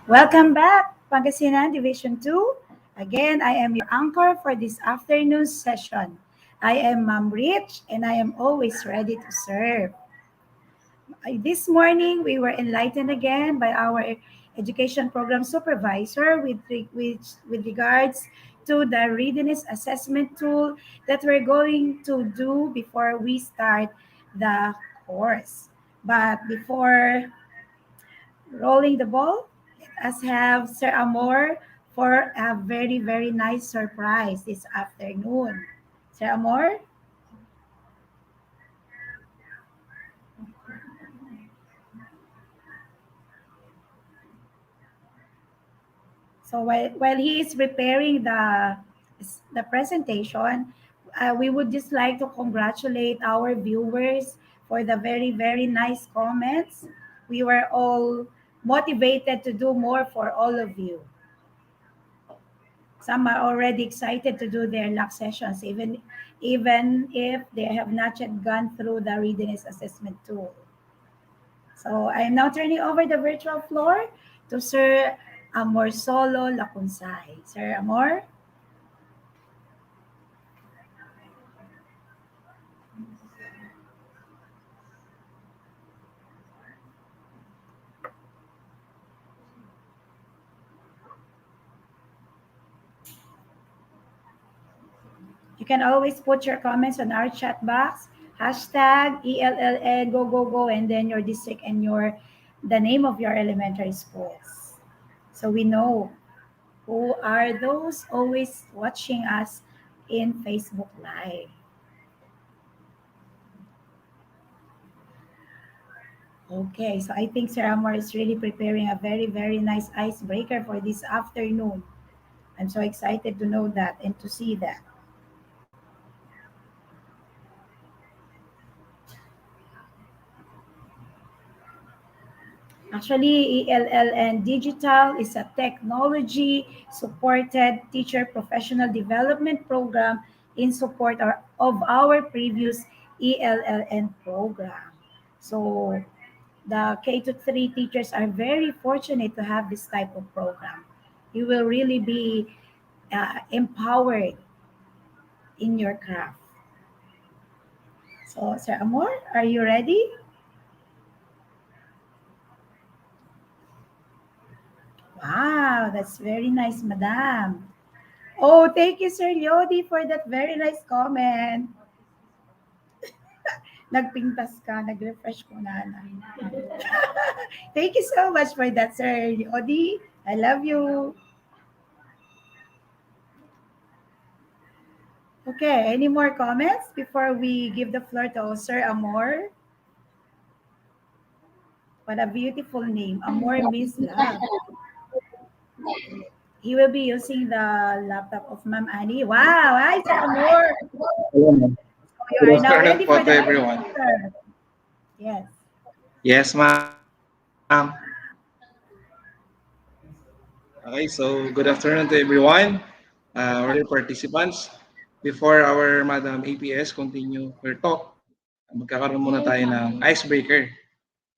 Welcome back, Pangasinan Division 2. Again, I am your anchor for this afternoon's session. I am Ma'am Rich and I am always ready to serve. This morning, we were enlightened again by our education program supervisor with regards to the readiness assessment tool that we're going to do before we start the course. But before rolling the ball, let us have Sir Amor for a very, very nice surprise this afternoon. Sir Amor? So while he is preparing the presentation, we would just like to congratulate our viewers for the very, very nice comments. We were all motivated to do more for all of you. Some are already excited to do their luck sessions, even if they have not yet gone through the readiness assessment tool. So I am now turning over the virtual floor to Sir Amor Solo Lacunsay. Sir Amor? You can always put your comments on our chat box, hashtag ELLN, go, and then your district and the name of your elementary schools. So we know who are those always watching us in Facebook Live. Okay, so I think Sir Amor is really preparing a very, very nice icebreaker for this afternoon. I'm so excited to know that and to see that. Actually, ELLN Digital is a technology-supported teacher professional development program in support of our previous ELLN program. So the K to 3 teachers are very fortunate to have this type of program. You will really be empowered in your craft. So, Sir Amor, are you ready? Wow, that's very nice, Madam. Oh, thank you, Sir Yodi, for that very nice comment. Nagpintas ka, nag-refresh ko na. Thank you so much for that, Sir Yodi. I love you. Okay, any more comments before we give the floor to Sir Amor? What a beautiful name. Amor means love. He will be using the laptop of Ma'am Annie. Wow, hi, Sir Amor. Ayun. So you Good are now afternoon ready po for to the everyone. answer. Yes. Yes, ma'am. Okay, so good afternoon to everyone, our dear participants. Before our Madam APS continue her talk, magkakaroon muna tayo ng icebreaker.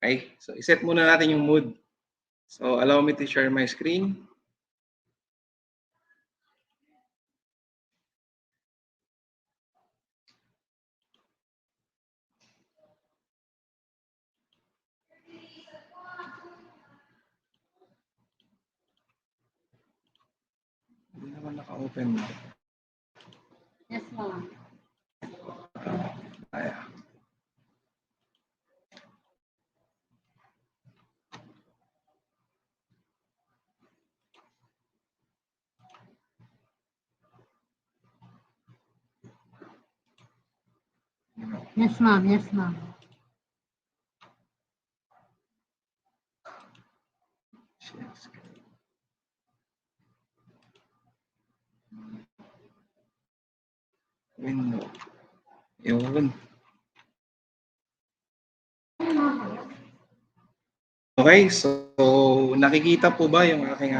Okay, so iset muna natin yung mood. So allow me to share my screen. Hindi naman naka-open. Yes, ma'am. Ayan. Yes, ma'am. Yes, ma'am. Share screen. Window. Yun. Okay, so nakikita po ba yung aking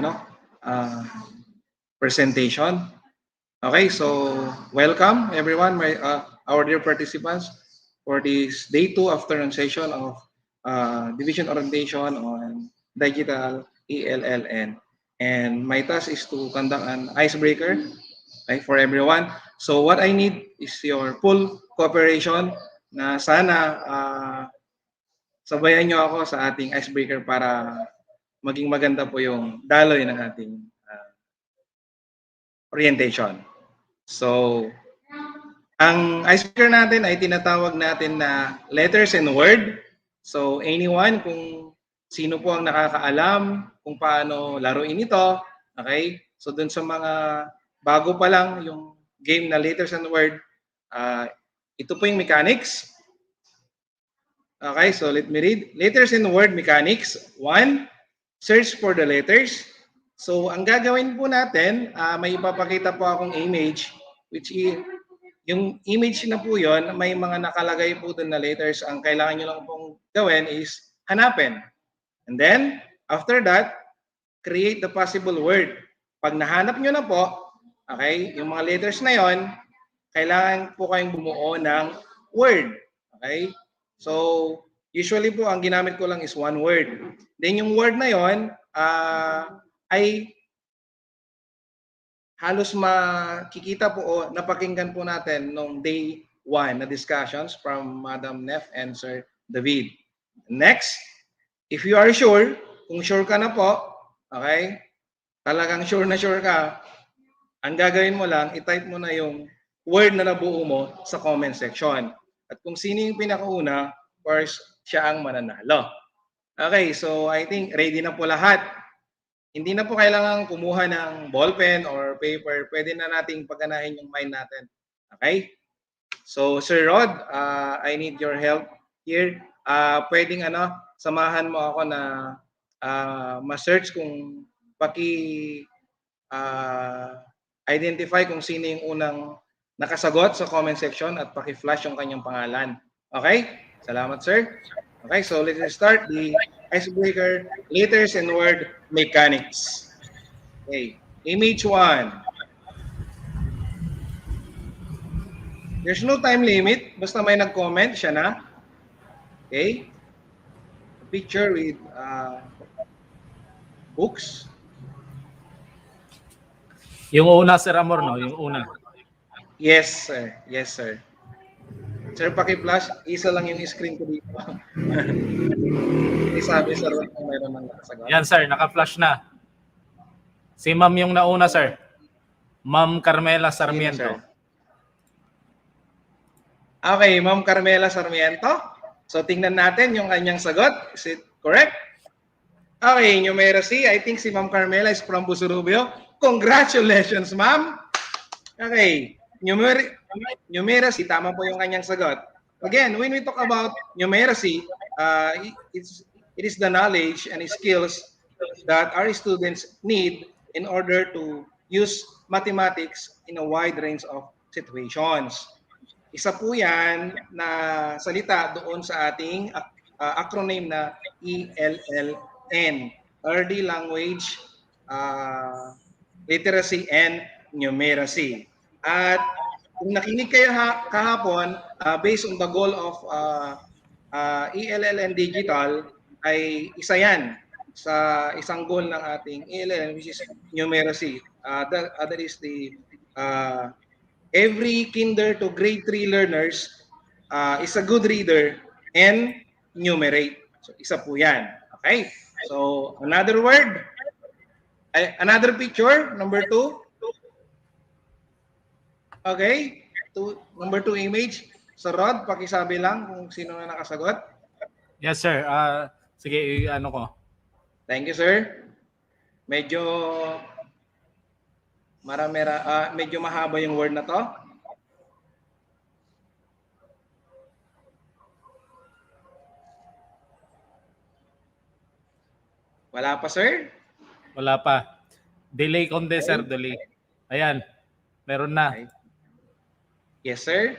presentation? Okay, so welcome everyone, our dear participants for this day 2 afternoon session of Division Orientation on Digital Elln. And my task is to conduct an icebreaker, right, for everyone. So what I need is your full cooperation na sana sabayan nyo ako sa ating icebreaker para maging maganda po yung daloy ng ating orientation. So, ang icebreaker natin ay tinatawag natin na letters and word. So, anyone, kung sino po ang nakakaalam kung paano laruin ito, okay? So, dun sa mga bago pa lang yung game na letters and word, ito po yung mechanics. Okay, so let me read. Letters and word mechanics. 1, search for the letters. So, ang gagawin po natin, may ipapakita po akong image, which is, yung image na po yon, may mga nakalagay po doon na letters. Ang kailangan nyo lang pong gawin is hanapin. And then, after that, create the possible word. Pag nahanap nyo na po, okay, yung mga letters na yon, kailangan po kayong bumuo ng word. Okay? So, usually po, ang ginamit ko lang is one word. Then, yung word na yon ay halos makikita po o napakinggan po natin nung day 1 na discussions from Madam Neff and Sir David. Next, if you are sure, kung sure ka na po, okay, talagang sure na sure ka, ang gagawin mo lang, i-type mo na yung word na nabuo mo sa comment section. At kung sino yung pinakauna, of course, siya ang mananalo. Okay, so I think ready na po lahat. Hindi na po kailangan kumuha ng ballpen or paper. Pwede na nating pagganahin yung mind natin. Okay? So, Sir Rod, I need your help here. Pwedeng samahan mo ako na ma-search kung identify kung sino yung unang nakasagot sa comment section at paki-flash yung kanyang pangalan. Okay? Salamat, sir. Okay, so let's start the icebreaker, letters and word mechanics. Okay, image 1. There's no time limit. Basta may nag-comment, siya na. Okay. A picture with books. Yung una, Sir Amor, no? Yung una. Yes, sir. Yes, sir. Sir, paki-flash. Isa lang yung screen ko dito. Sabi, sir, kung mayroon ng nakasagot. Yan, sir. Naka-flash na. Si Ma'am yung nauna, sir. Ma'am Carmela Sarmiento. Sir. Okay, Ma'am Carmela Sarmiento. So, tingnan natin yung kanyang sagot. Is it correct? Okay, numeracy. I think si Ma'am Carmela is from Busurubio. Congratulations, Ma'am. Okay, numeracy. Tama po yung kanyang sagot. Again, when we talk about numeracy, it is the knowledge and skills that our students need in order to use mathematics in a wide range of situations. Isa po yan na salita doon sa ating acronym na ELLN, Early Language Literacy and Numeracy. At kung nakinig kayo kahapon, based on the goal of ELLN Digital, ay isa yan sa isang goal ng ating ELLN, which is numeracy. That is the every kinder to grade 3 learners is a good reader and numerate. So, isa po yan. Okay? So, another word, another picture, number 2. Okay? Number 2 image. Sa Rod, pakisabi lang kung sino na nakasagot. Yes, sir. Sige, ano ko. Thank you, sir. Medyo medyo mahaba yung word na to. Wala pa, sir? Wala pa. Delay konti, sir. Delay. Ayan. Meron na. Okay. Yes, sir.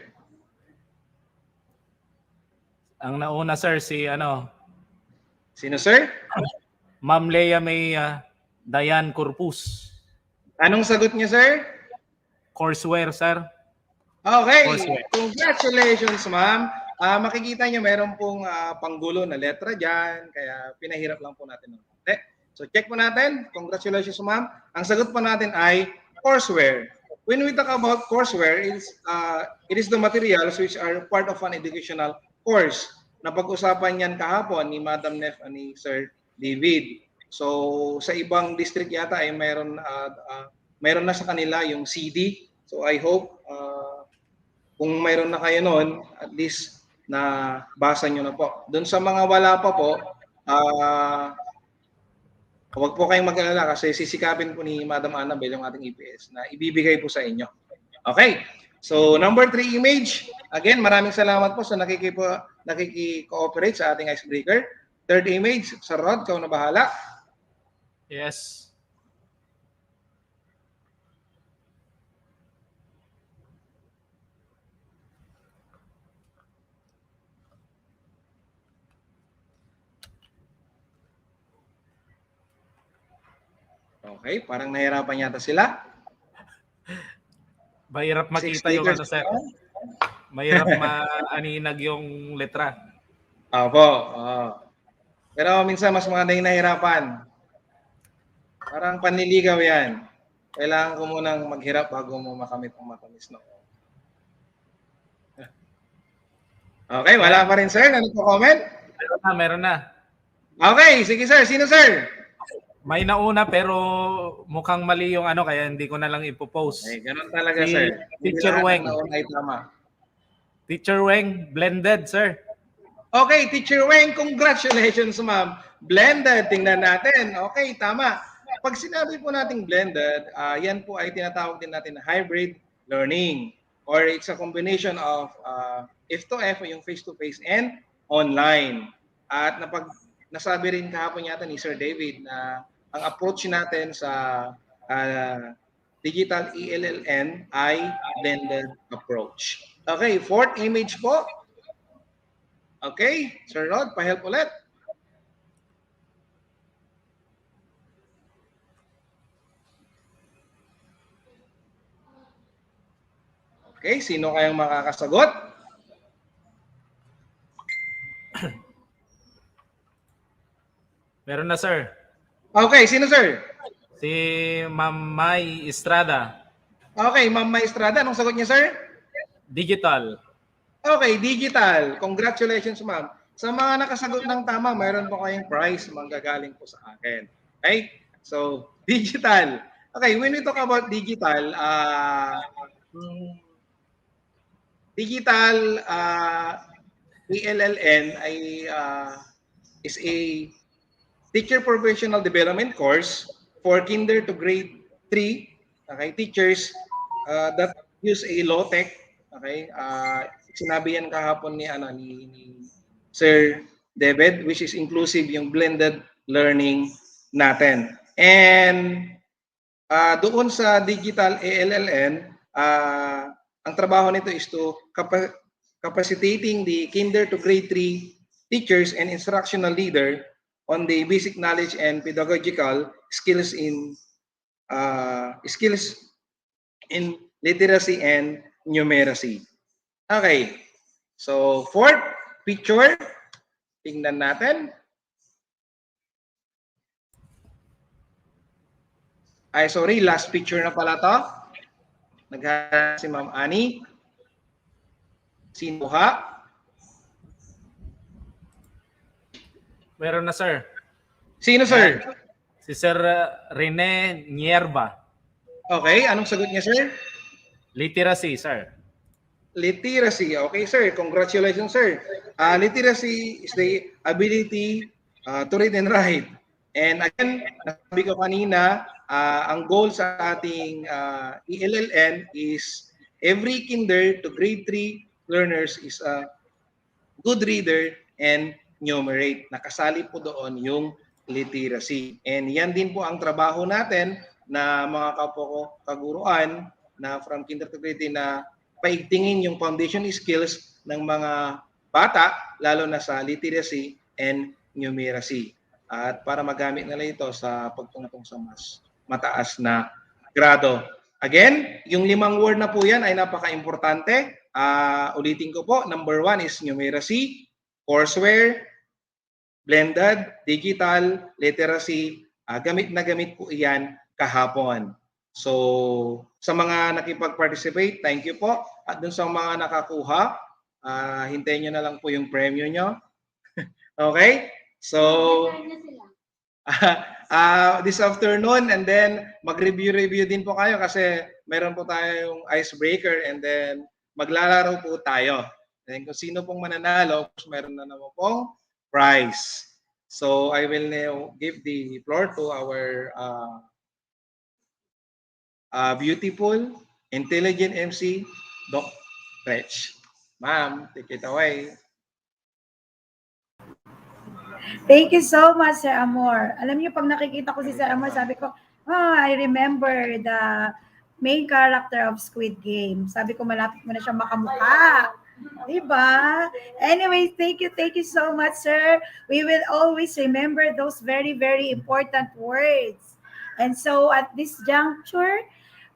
Ang nauna, sir, si Sino, sir? Ma'am Leia May Dayan Corpus. Anong sagot niya, sir? Courseware, sir. Okay. Courseware. Congratulations, ma'am. Makikita niyo meron pong panggulo na letra dyan, kaya pinahirap lang po natin ng konti. So check po natin. Congratulations, ma'am. Ang sagot po natin ay courseware. When we talk about courseware, it is the materials which are part of an educational course. Napag-usapan yan kahapon ni Madam Nef at ni Sir David. So sa ibang district yata ay mayroon na sa kanila yung CD. So I hope kung mayroon na kayo noon, at least na basa nyo na po. Doon sa mga wala pa po, huwag po kayong mag-alala kasi sisikapin po ni Madam Annabel yung ating EPS na ibibigay po sa inyo. Okay. So, number 3 image. Again, maraming salamat po sa nakiki-cooperate sa ating icebreaker. Third image, Sir Rod, ikaw na bahala. Yes. Okay, parang nahirapan yata sila. Mahirap makita yung ano, sir. Mahirap maaninag yung letra. Opo. Pero minsan mas maganda yung nahirapan. Parang panliligaw yan. Kailangan ko munang maghirap bago mo makamit ang matamis na. Okay, wala pa rin sir. Ano po comment? Meron na. Okay, sige sir. Sino sir? May nauna pero mukhang mali yung ano kaya hindi ko na lang ipopost. Okay, ganun talaga Si sir. Teacher Weng. Ay, tama. Teacher Weng, blended, sir. Okay, Teacher Weng, congratulations ma'am. Blended, tingnan natin. Okay, tama. Pag sinabi po nating blended, yan po ay tinatawag din natin na hybrid learning or it's a combination of F2F o yung face-to-face and online. At nasabi rin kahapon yata ni Sir David na ang approach natin sa digital ELLN ay blended approach. Okay, fourth image po. Okay, Sir Rod, pa-help ulit. Okay, sino kayang makakasagot? Meron na, sir. Okay, sino sir? Si Ma'am May Estrada. Okay, Ma'am Maestrada, anong sagot niya sir? Digital. Okay, digital. Congratulations ma'am. Sa mga nakasagot ng tama, mayroon po kayong prize manggagaling po sa akin. Okay? So, digital. Okay, when we talk about digital, digital ELLN is a teacher professional development course for kinder to grade 3, okay, teachers that use a low tech, okay, sinabi yan kahapon ni Sir David, which is inclusive yung blended learning natin. And doon sa digital ALLN, ang trabaho nito is to capacitating the kinder to grade 3 teachers and instructional leader on the basic knowledge and pedagogical skills in literacy and numeracy. Okay. So, fourth picture, tingnan natin. Ay, sorry, last picture na pala to. Naghahanap si Ma'am Annie. Sino ha? Meron na, sir. Sino, sir? Si Sir Rene Nierba. Okay, anong sagot niya, sir? Literacy, sir. Literacy. Okay, sir. Congratulations, sir. Literacy is the ability to read and write. And again, nasabi ko kanina, ang goal sa ating ELLN is every kinder to grade 3 learners is a good reader and numerate. Nakasali po doon yung literacy. And yan din po ang trabaho natin na mga kapwa kaguruan na from kinder to grade 3 na paigtingin yung foundation skills ng mga bata, lalo na sa literacy and numeracy. At para magamit nila ito sa pagtungtong sa mas mataas na grado. Again, yung 5 word na po yan ay napaka-importante. Ulitin ko po, number 1 is numeracy, courseware, blended, digital, literacy, gamit na gamit po iyan kahapon. So, sa mga nakipag-participate, thank you po. At dun sa mga nakakuha, hintayin nyo na lang po yung premyo nyo. Okay? So, this afternoon, and then mag-review din po kayo kasi meron po tayong icebreaker, and then maglalaro po tayo. And kung sino pong mananalo, meron na naman pong prize. So I will now give the floor to our beautiful, intelligent MC, Doc Rech. Ma'am, take it away. Thank you so much, Sir Amor. Alam niyo, pag nakikita ko si Sir Amor, sabi ko, I remember the main character of Squid Game. Sabi ko, malapit mo na siya makamukha. Diba? Anyway, thank you so much, sir. We will always remember those very, very important words. And so at this juncture,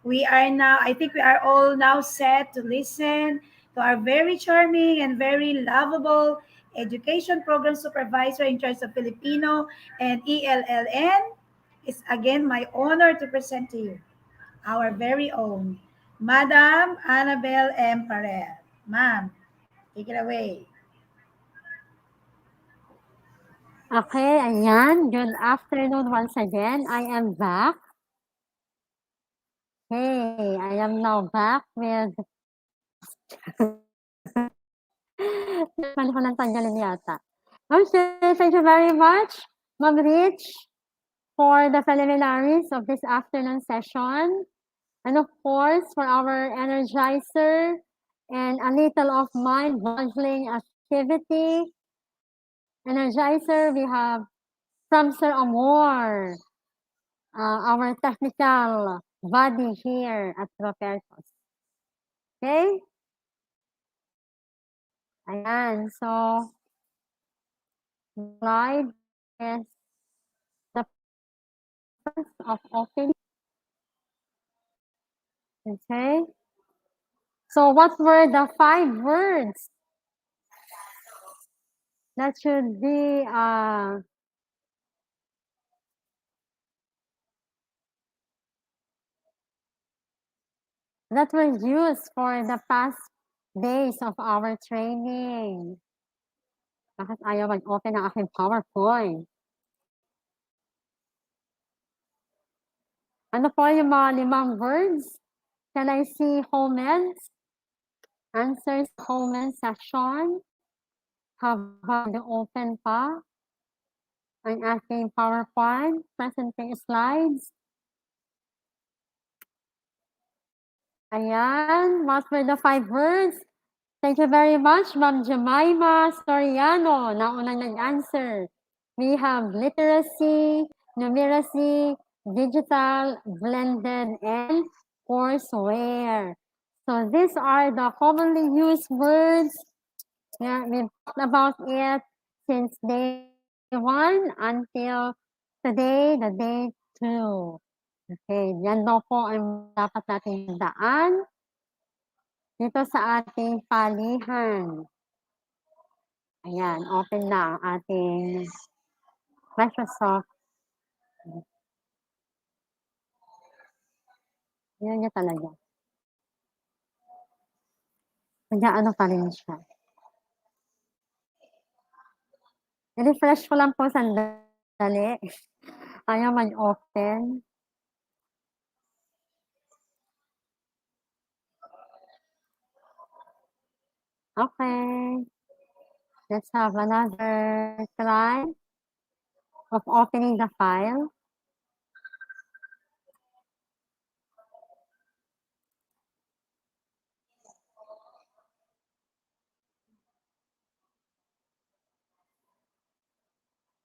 I think we are all now set to listen to our very charming and very lovable education program supervisor in charge of Filipino and ELLN. It's again my honor to present to you our very own Madam Annabel M. Parel. Ma'am, take it away. Okay, ayan. Good afternoon once again. I am back. Hey, I am now back with ko ng tanggalin yata. Okay, thank you very much, Ma'am Rich, for the preliminaries of this afternoon session. And of course, for our energizer and a little of mind-boggling activity. Energizer, we have from Sir Amor, our technical body here at Robertos. Okay? Ayan, so slide is the purpose of opening. Okay? So what were the 5 words that should be that were used for the past days of our training? Bakit ayaw mag-open ng aking PowerPoint? Ano po yung mga 5 words? Can I see comments? Answers comment section? Habang open pa ang aking PowerPoint presenting slides. Ayan, what were the 5 words? Thank you very much, Ma'am Jemima Soriano. Nauna nag-answer. We have literacy, numeracy, digital, blended, and courseware. So these are the commonly used words. Yeah, we've talked about it since day 1 until today, the day 2. Okay, yan daw po ang dapat natin daan dito sa ating palihan. Ayan, open na ang ating Microsoft. Yan niya talaga. Kaya ano pa rin siya. I-refresh ko lang po sandali. Ayaw mag-open. Okay. Let's have another try of opening the file.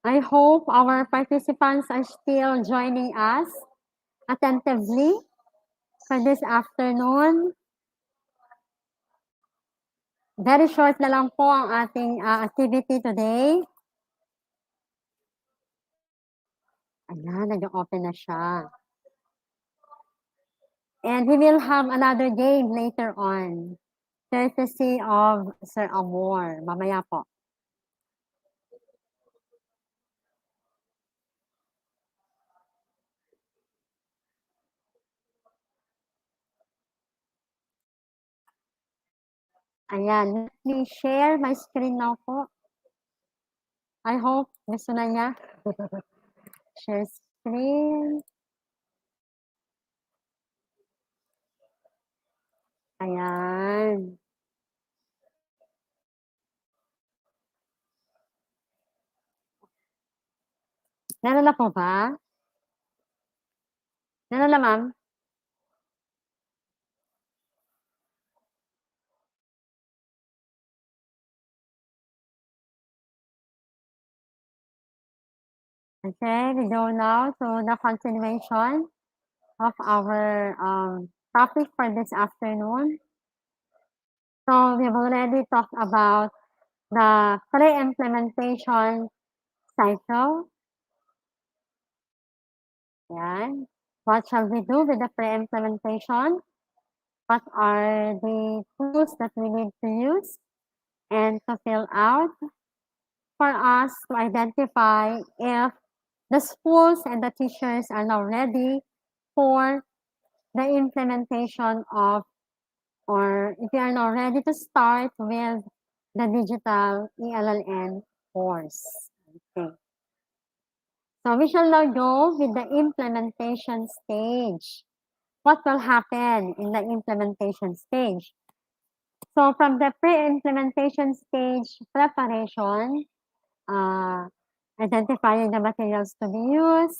I hope our participants are still joining us attentively for this afternoon. Very short na lang po ang ating activity today. Ayan, nag-open na siya. And we will have another game later on, courtesy of Sir Amor. Mamaya po. Ayan, let me share my screen now po. I hope gusto na niya. Share screen. Ayan. Meron na po ba? Meron na, ma'am? Okay, we go now to the continuation of our topic for this afternoon. So we've already talked about the pre-implementation cycle. Yan. What shall we do with the pre-implementation? What are the tools that we need to use and to fill out for us to identify if the schools and the teachers are now ready for the implementation of, or if you are now ready to start with the digital ELLN course. Okay. So we shall now go with the implementation stage. What will happen in the implementation stage? So from the pre-implementation stage preparation, identifying the materials to be used,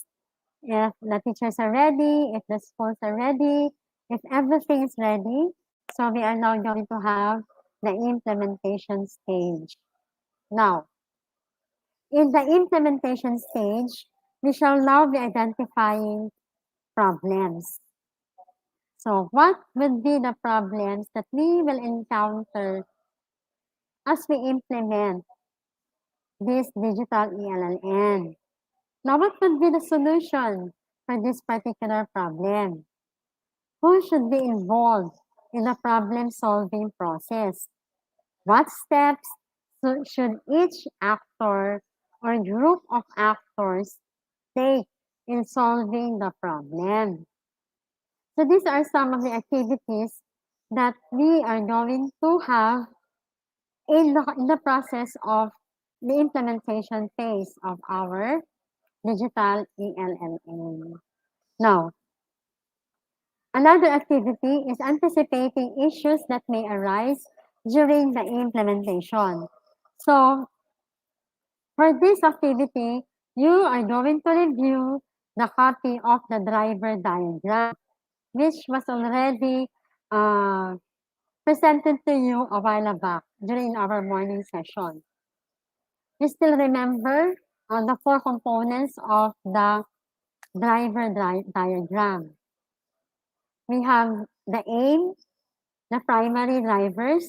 if the teachers are ready, if the schools are ready, if everything is ready. So we are now going to have the implementation stage. Now, in the implementation stage, we shall now be identifying problems. So what would be the problems that we will encounter as we implement this digital ELLN? Now, what would be the solution for this particular problem? Who should be involved in the problem-solving process? What steps should each actor or group of actors take in solving the problem? So these are some of the activities that we are going to have in the process of the implementation phase of our digital ELLN. Now, another activity is anticipating issues that may arise during the implementation. So, for this activity, you are going to review the copy of the driver diagram, which was already presented to you a while back during our morning session. You still remember the 4 components of the driver diagram. We have the aim, the primary drivers,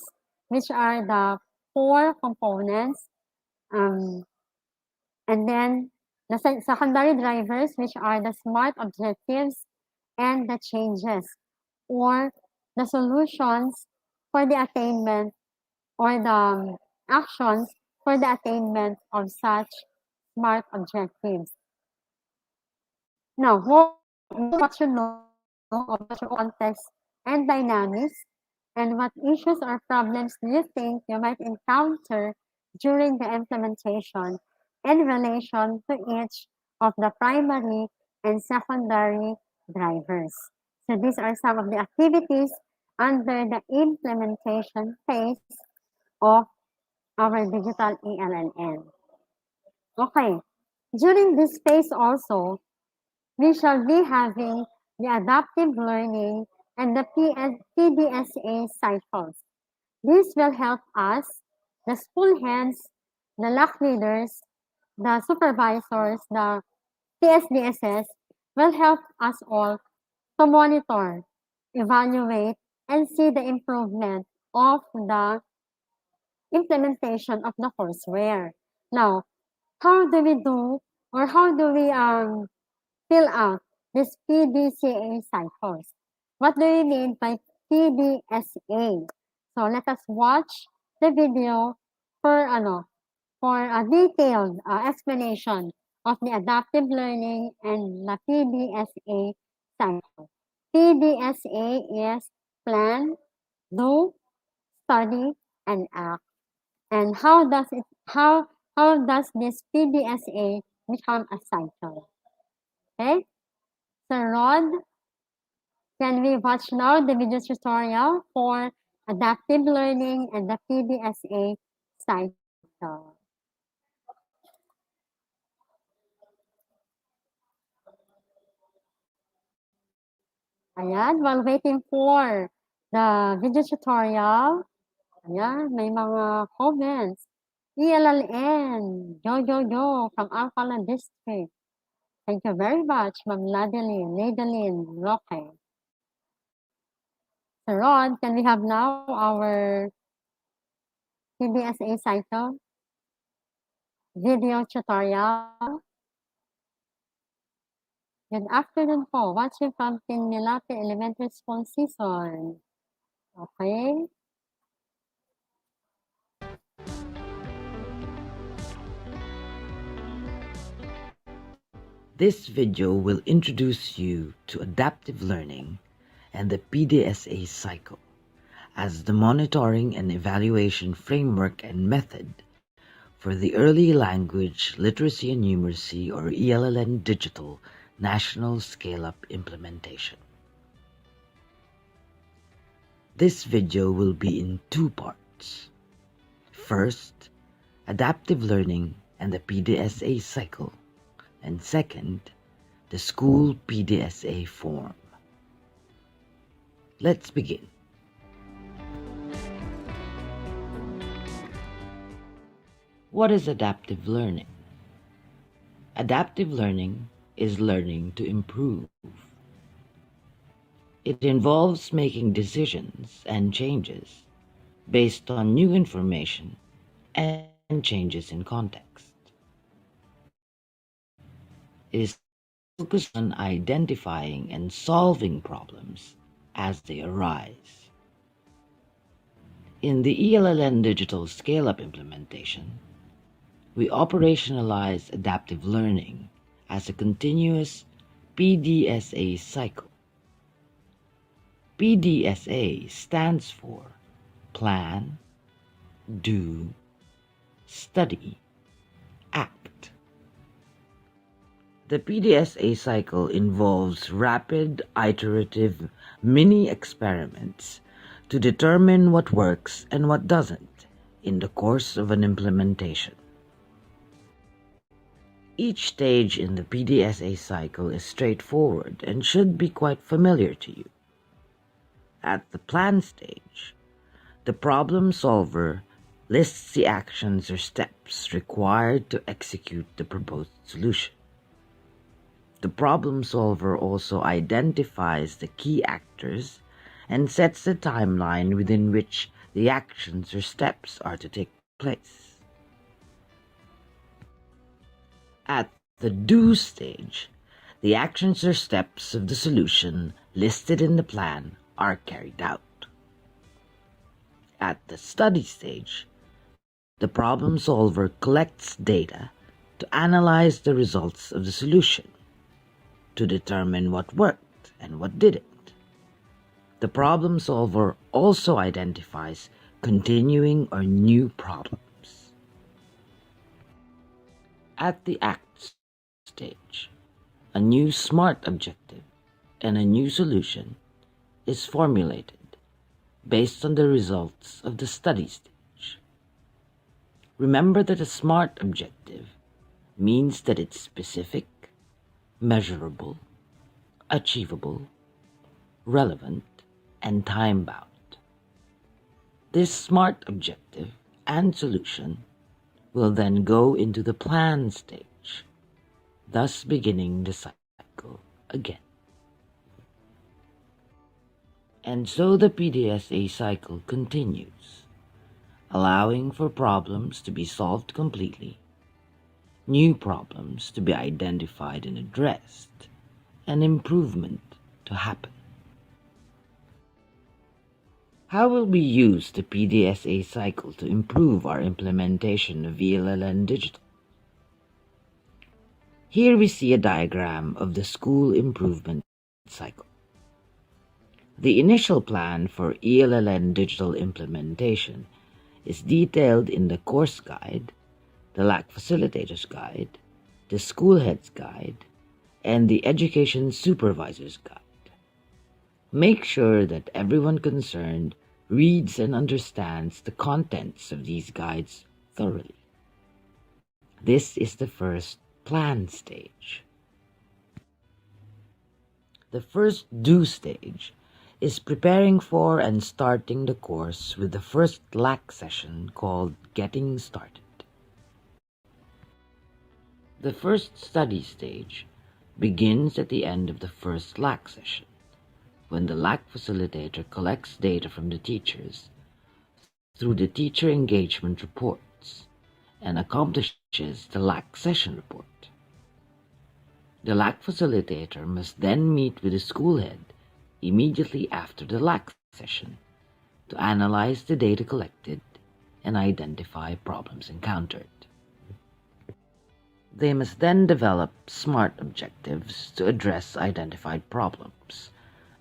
which are the 4 components, and then the secondary drivers, which are the SMART objectives and the changes or the solutions for the attainment or the actions for the attainment of such SMART objectives. Now, what you know about your context and dynamics, and what issues or problems do you think you might encounter during the implementation in relation to each of the primary and secondary drivers? So these are some of the activities under the implementation phase of our digital ELLN. Okay, during this phase also, we shall be having the adaptive learning and the PDSA cycles. This will help us, the school heads, the LAC leaders, the supervisors, the PSDSS, will help us all to monitor, evaluate, and see the improvement of the implementation of the courseware. Now, how do we do, or how do we fill out this PDCA cycles? What do you mean by PDSA? So let us watch the video for a detailed explanation of the adaptive learning and the PDSA cycle. PDSA is plan, do, study, and act. And how does this PDSA become a cycle? Okay? So Rod, can we watch now the video tutorial for adaptive learning and the PDSA cycle? Ayan, while waiting for the video tutorial, ayan, may mga comments. Elln, yo, from Alcala District. Thank you very much, Ma'am Ladeline, Roque. So Rod, can we have now our PDSA cycle video tutorial? Good afternoon po, watching from Tinmilate Elementary School Season. Okay. This video will introduce you to adaptive learning and the PDSA cycle as the monitoring and evaluation framework and method for the Early Language Literacy and Numeracy or ELLN Digital National Scale-Up Implementation. This video will be in two parts. First, adaptive learning and the PDSA cycle, and second, the school PDSA form. Let's begin. What is adaptive learning? Adaptive learning is learning to improve. It involves making decisions and changes based on new information and changes in context. It is focused on identifying and solving problems as they arise. In the ELLN Digital Scale-Up implementation, we operationalize adaptive learning as a continuous PDSA cycle. PDSA stands for Plan, Do, Study, Act. The PDSA cycle involves rapid, iterative mini-experiments to determine what works and what doesn't in the course of an implementation. Each stage in the PDSA cycle is straightforward and should be quite familiar to you. At the plan stage, the problem solver lists the actions or steps required to execute the proposed solution. The problem solver also identifies the key actors and sets the timeline within which the actions or steps are to take place. At the do stage, the actions or steps of the solution listed in the plan are carried out. At the study stage, the problem solver collects data to analyze the results of the solution, to determine what worked and what didn't. The problem solver also identifies continuing or new problems. At the act stage, a new SMART objective and a new solution is formulated based on the results of the study stage. Remember that a SMART objective means that it's specific, measurable, achievable, relevant, and time-bound. This SMART objective and solution will then go into the plan stage, thus beginning the cycle again. And so the PDSA cycle continues, allowing for problems to be solved completely, new problems to be identified and addressed, and improvement to happen. How will we use the PDSA cycle to improve our implementation of ELLN Digital? Here we see a diagram of the school improvement cycle. The initial plan for ELLN Digital implementation is detailed in the course guide, the LAC Facilitator's Guide, the School Head's Guide, and the Education Supervisor's Guide. Make sure that everyone concerned reads and understands the contents of these guides thoroughly. This is the first plan stage. The first do stage is preparing for and starting the course with the first LAC session called Getting Started. The first study stage begins at the end of the first LAC session, when the LAC facilitator collects data from the teachers through the teacher engagement reports and accomplishes the LAC session report. The LAC facilitator must then meet with the school head immediately after the LAC session to analyze the data collected and identify problems encountered. They must then develop SMART objectives to address identified problems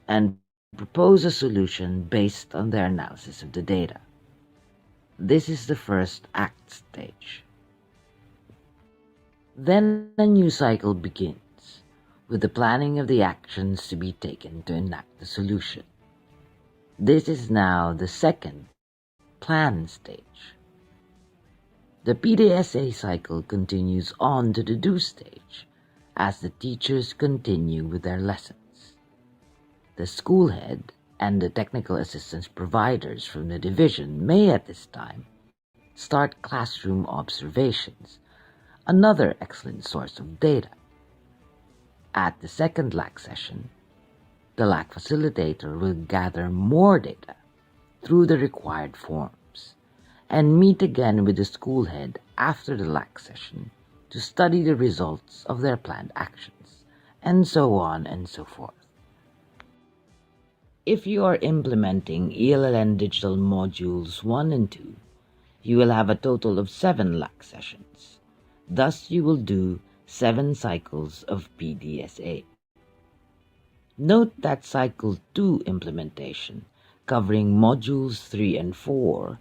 and propose a solution based on their analysis of the data. This is the first ACT stage. Then a new cycle begins, with the planning of the actions to be taken to enact the solution. This is now the second plan stage. The PDSA cycle continues on to the do stage as the teachers continue with their lessons. The school head and the technical assistance providers from the division may at this time start classroom observations, another excellent source of data. At the second LAC session, the LAC facilitator will gather more data through the required forms and meet again with the school head after the LAC session to study the results of their planned actions, and so on and so forth. If you are implementing ELN Digital Modules 1 and 2, you will have a total of 7 LAC sessions. Thus, you will do 7 cycles of PDSA. Note that Cycle 2 implementation, covering Modules 3 and 4,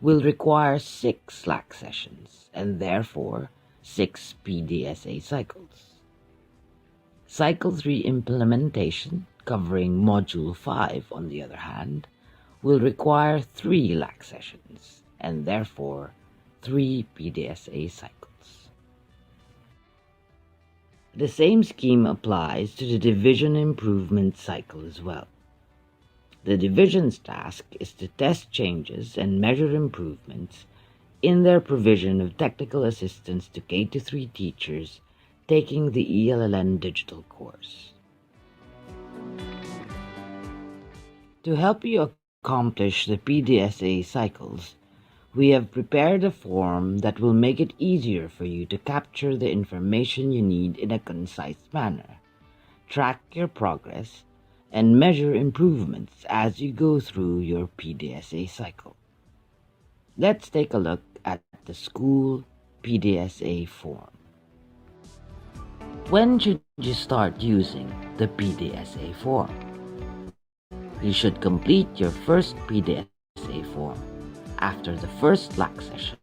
will require 6 LAC sessions and therefore 6 PDSA cycles. Cycle 3 implementation, covering Module 5, on the other hand, will require 3 LAC sessions and therefore 3 PDSA cycles. The same scheme applies to the division improvement cycle as well. The division's task is to test changes and measure improvements in their provision of technical assistance to K-3 teachers taking the ELN digital course. To help you accomplish the PDSA cycles, we have prepared a form that will make it easier for you to capture the information you need in a concise manner, track your progress, and measure improvements as you go through your PDSA cycle. Let's take a look at the school PDSA form. When should you start using the PDSA form? You should complete your first PDSA form after the first LAC session,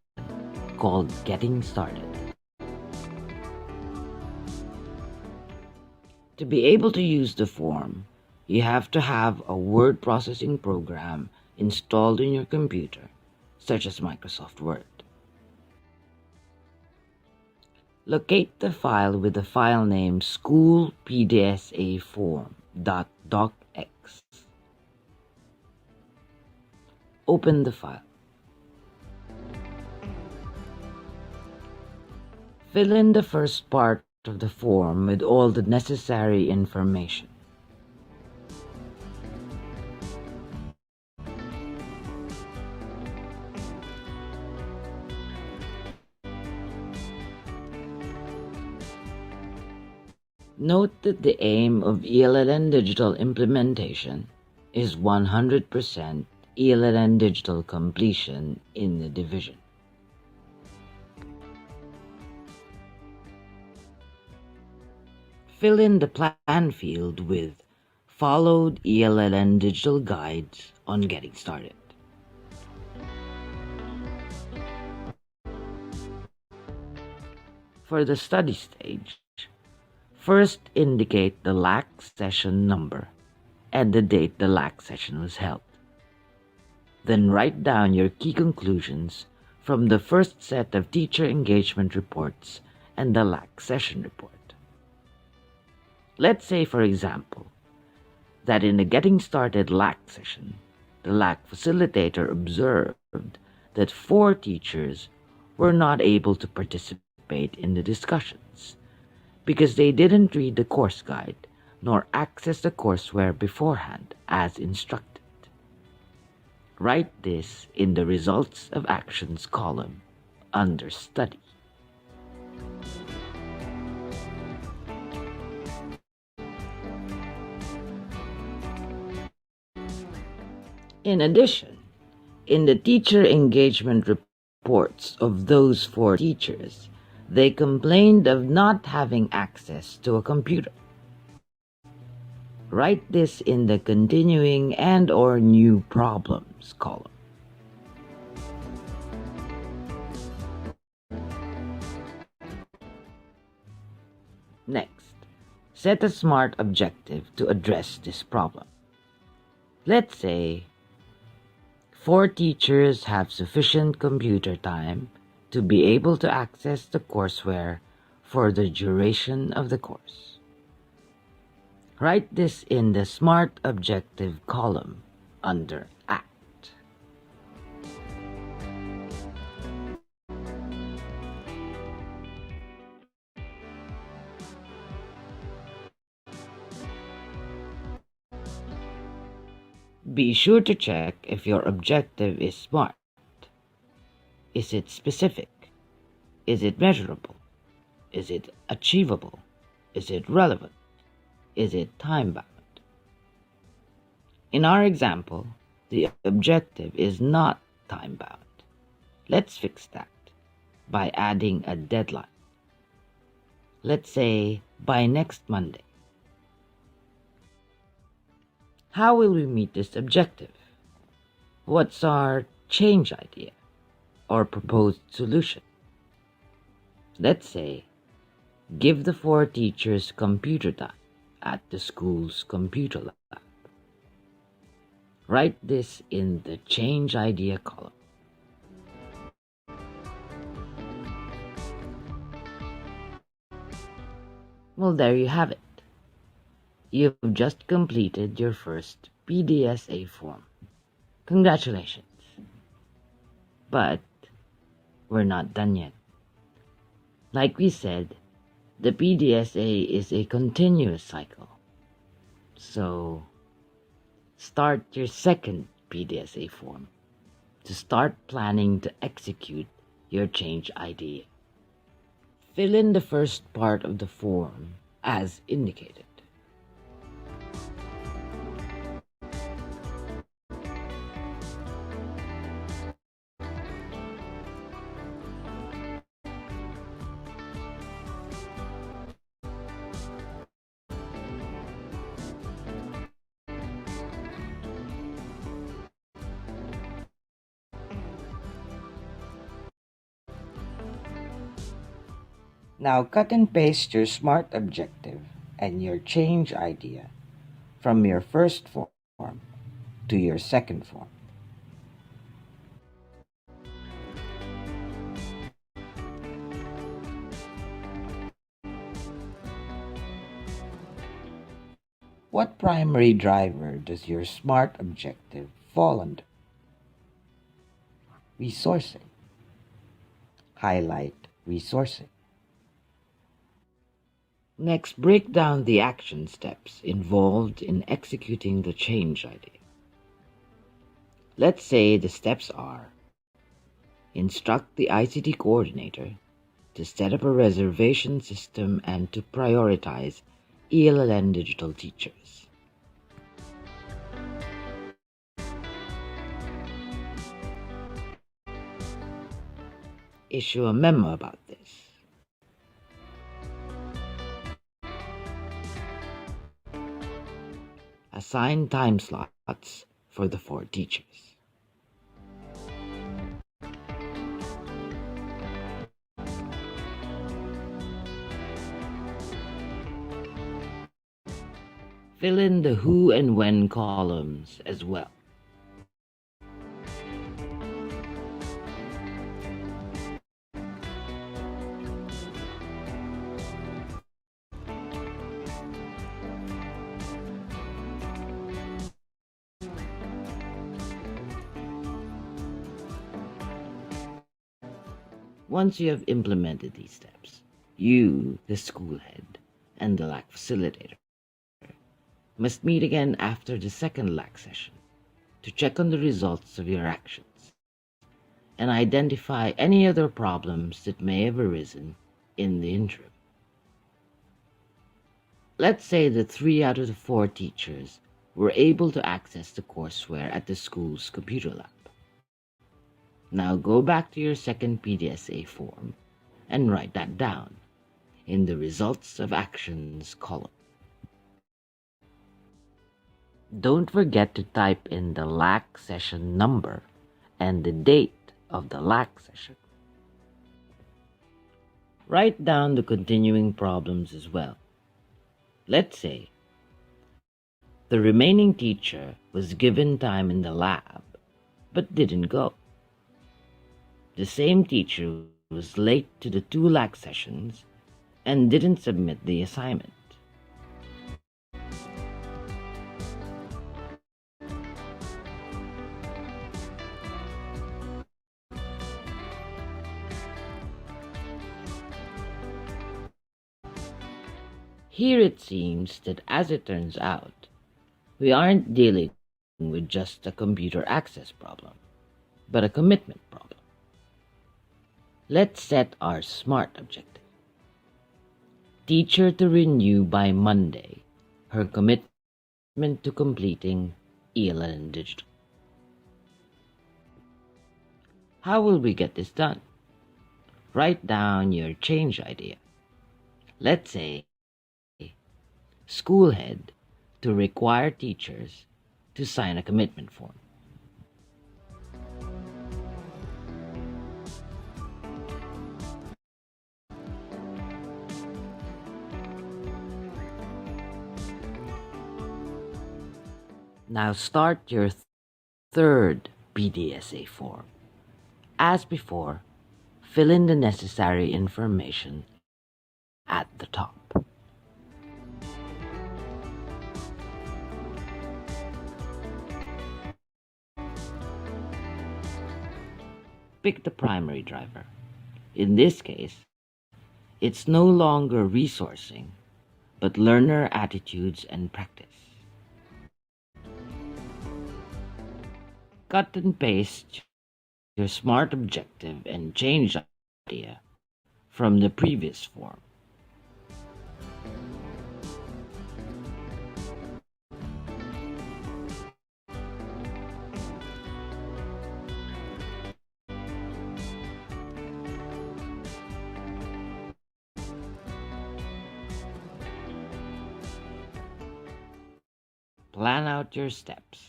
called Getting Started. To be able to use the form, you have to have a word processing program installed in your computer, such as Microsoft Word. Locate the file with the file name schoolpdsaform.docx. Open the file. Fill in the first part of the form with all the necessary information. Note that the aim of ELN digital implementation is 100% ELN digital completion in the division. Fill in the plan field with followed ELN digital guides on getting started. For the study stage, first indicate the LAC session number and the date the LAC session was held. Then write down your key conclusions from the first set of teacher engagement reports and the LAC session report. Let's say, for example, that in the Getting Started LAC session, the LAC facilitator observed that 4 teachers were not able to participate in the discussions because they didn't read the course guide nor access the courseware beforehand as instructed. Write this in the Results of Actions column under Study. In addition, in the teacher engagement reports of those 4 teachers, they complained of not having access to a computer. Write this in the Continuing and/or New Problems column. Next, set a SMART objective to address this problem. Let's say 4 teachers have sufficient computer time to be able to access the courseware for the duration of the course. Write this in the SMART objective column under ACT. Be sure to check if your objective is SMART. Is it specific? Is it measurable? Is it achievable? Is it relevant? Is it time-bound? In our example, the objective is not time-bound. Let's fix that by adding a deadline. Let's say by next Monday. How will we meet this objective? What's our change idea or proposed solution? Let's say, give the 4 teachers computer time at the school's computer lab. Write this in the Change Idea column. Well, there you have it. You've just completed your first PDSA form. Congratulations. But we're not done yet. Like we said, the PDSA is a continuous cycle. So, start your second PDSA form to start planning to execute your change idea. Fill in the first part of the form as indicated. Now cut and paste your SMART objective and your change idea from your first form to your second form. What primary driver does your SMART objective fall under? Resourcing. Highlight resourcing. Next, break down the action steps involved in executing the change idea. Let's say the steps are: instruct the ICT coordinator to set up a reservation system and to prioritize Elln digital teachers. Issue a memo about this. Assign time slots for the 4 teachers. Fill in the who and when columns as well. Once you have implemented these steps, you, the school head, and the LAC facilitator must meet again after the second LAC session to check on the results of your actions and identify any other problems that may have arisen in the interim. Let's say that 3 out of the 4 teachers were able to access the courseware at the school's computer lab. Now go back to your second PDSA form and write that down in the results of actions column. Don't forget to type in the LAC session number and the date of the LAC session. Write down the continuing problems as well. Let's say the remaining teacher was given time in the lab but didn't go. The same teacher was late to the 2 LAC sessions and didn't submit the assignment. Here it seems that, as it turns out, we aren't dealing with just a computer access problem, but a commitment problem. Let's set our SMART objective. Teacher to renew by Monday her commitment to completing Elln Digital. How will we get this done? Write down your change idea. Let's say school head to require teachers to sign a commitment form. Now start your third PDSA form. As before, fill in the necessary information at the top. Pick the primary driver. In this case, it's no longer resourcing, but learner attitudes and practice. Cut and paste your SMART objective and change idea from the previous form. Plan out your steps.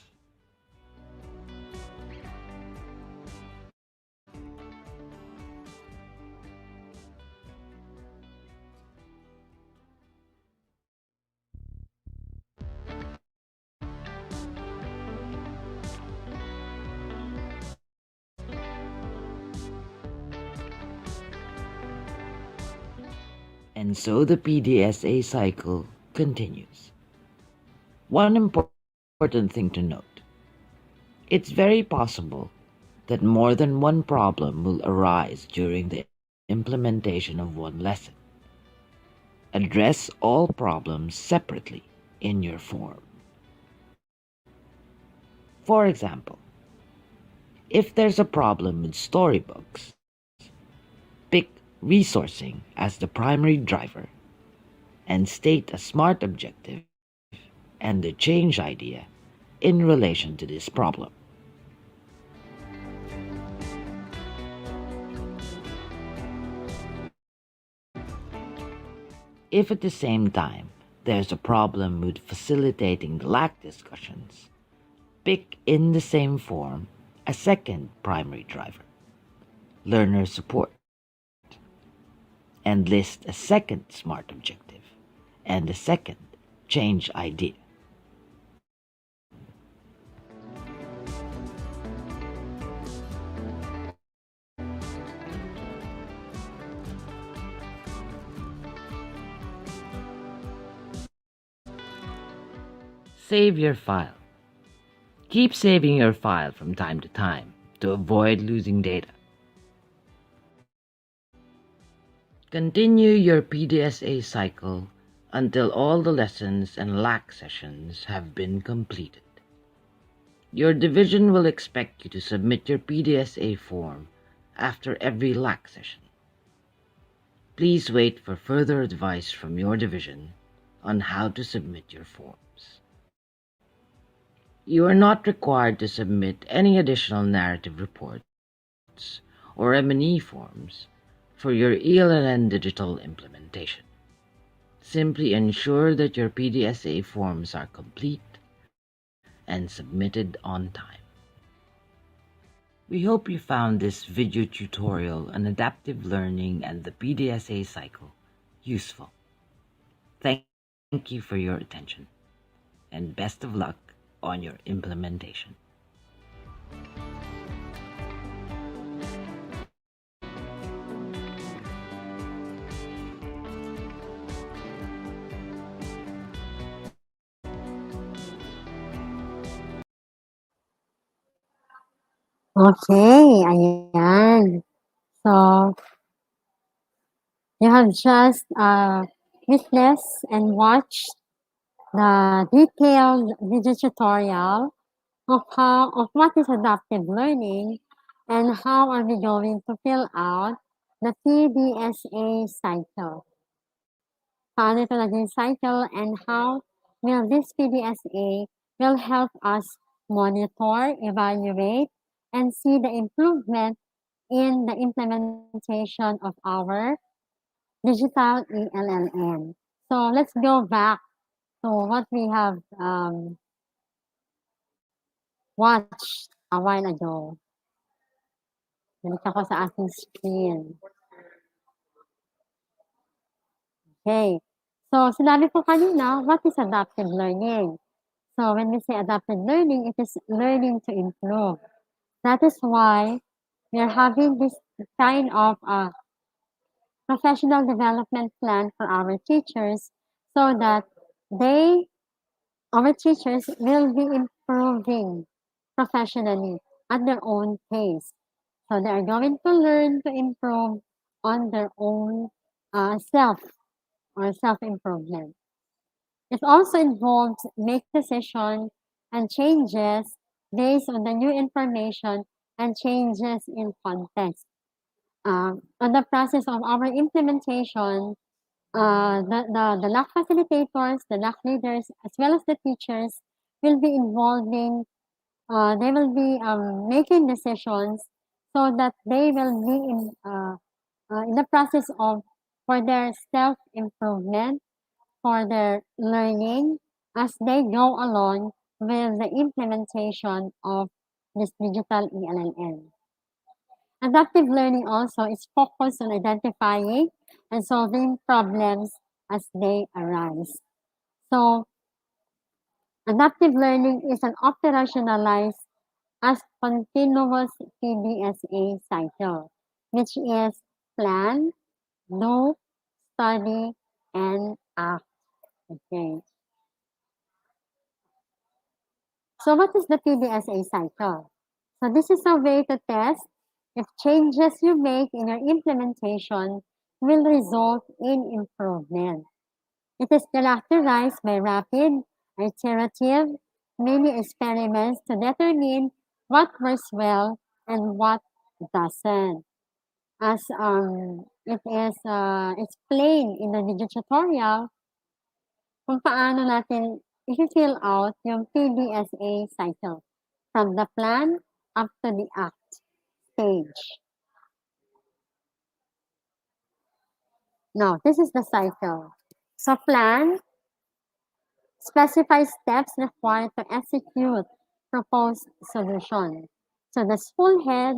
And so the PDSA cycle continues. One important thing to note: it's very possible that more than one problem will arise during the implementation of one lesson. Address all problems separately in your form. For example, if there's a problem with storybooks, pick resourcing as the primary driver and state a SMART objective and the change idea in relation to this problem. If at the same time there's a problem with facilitating the LAC discussions, pick in the same form a second primary driver, learner support, and list a second SMART objective and a second change idea. Save your file. Keep saving your file from time to time to avoid losing data. Continue your PDSA cycle until all the lessons and LAC sessions have been completed. Your division will expect you to submit your PDSA form after every LAC session. Please wait for further advice from your division on how to submit your forms. You are not required to submit any additional narrative reports or M&E forms for your ELN digital implementation. Simply ensure that your PDSA forms are complete and submitted on time. We hope you found this video tutorial on adaptive learning and the PDSA cycle useful. Thank you for your attention, and best of luck on your implementation. Okay, ayan. So, you have just witnessed and watched the detailed video tutorial of what is adaptive learning and how are we going to fill out the PDSA cycle. Paano ito naging cycle and how will this PDSA will help us monitor, evaluate, and see the improvement in the implementation of our digital ELLN. So let's go back to what we have watched a while ago. Balik ako sa aking screen. Okay. So, sinabi ko kanina, what is adaptive learning? So, when we say adaptive learning, it is learning to improve. That is why we are having this kind of professional development plan for our teachers so that our teachers will be improving professionally at their own pace. So they are going to learn to improve on their own self-improvement. It also involves make decisions and changes based on the new information and changes in context. On the process of our implementation, the LAC facilitators, the LAC leaders, as well as the teachers will be involving, they will be making decisions so that they will be in the process of for their self-improvement, for their learning as they go along with the implementation of this digital ELLN. Adaptive learning also is focused on identifying and solving problems as they arise. So, adaptive learning is an operationalized as continuous PDSA cycle, which is plan, do, study, and act. Okay. So what is the PDSA cycle? So this is a way to test if changes you make in your implementation will result in improvement. It is characterized by rapid, iterative, mini experiments to determine what works well and what doesn't. As it is explained in the video tutorial, kung paano natin i-fill out yung PDSA cycle from the plan up to the act stage. Now, this is the cycle. So plan specifies steps required to execute proposed solution. So the school head,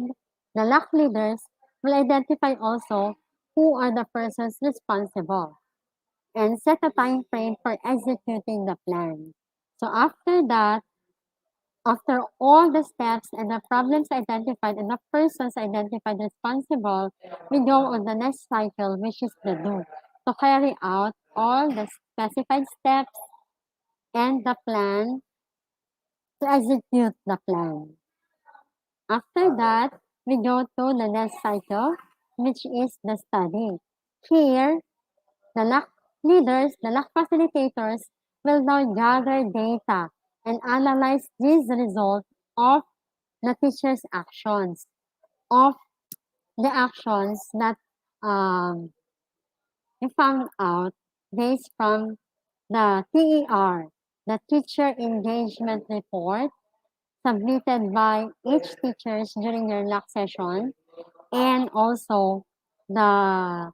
the LAC leaders will identify also who are the persons responsible and set a time frame for executing the plan. So after that, after all the steps and the problems identified and the persons identified responsible, we go on the next cycle, which is the do, to carry out all the specified steps and the plan to execute the plan. After that, we go to the next cycle, which is the study. Here, the LAC leaders, the LAC facilitators will now gather data and analyze these results of the teacher's actions, of the actions that we found out based from the TER, the Teacher Engagement Report, submitted by each teachers during their LAC session, and also the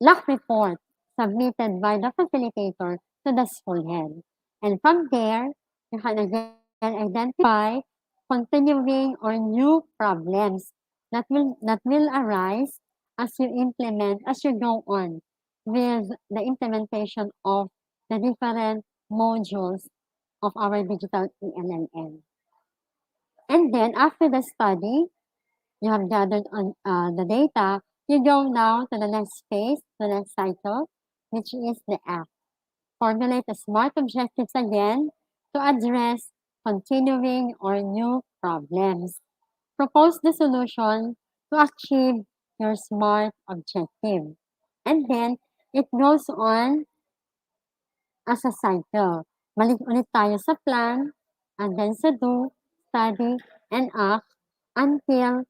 LAC report submitted by the facilitator to the school head. And from there, you can again identify continuing or new problems that will arise as you go on with the implementation of the different modules of our digital ELLN. And then after the study, you have gathered on the data, you go now to the next phase, the next cycle, which is the act. Formulate the SMART objectives again to address continuing or new problems. Propose the solution to achieve your SMART objective. And then, it goes on as a cycle. Balik ulit tayo sa plan, and then sa do, study, and act until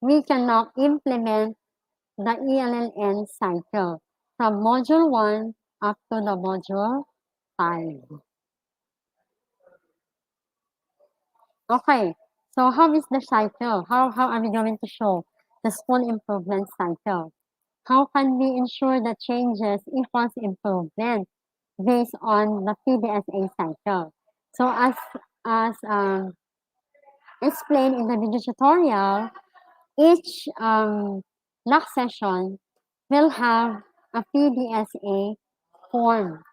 we can now implement the ELLN cycle from module 1 up to the module 5. Okay, so how is the cycle? How are we going to show the school improvement cycle? How can we ensure that changes equals improvement based on the PDSA cycle? So as explained in the video tutorial, each LAC session will have a PDSA form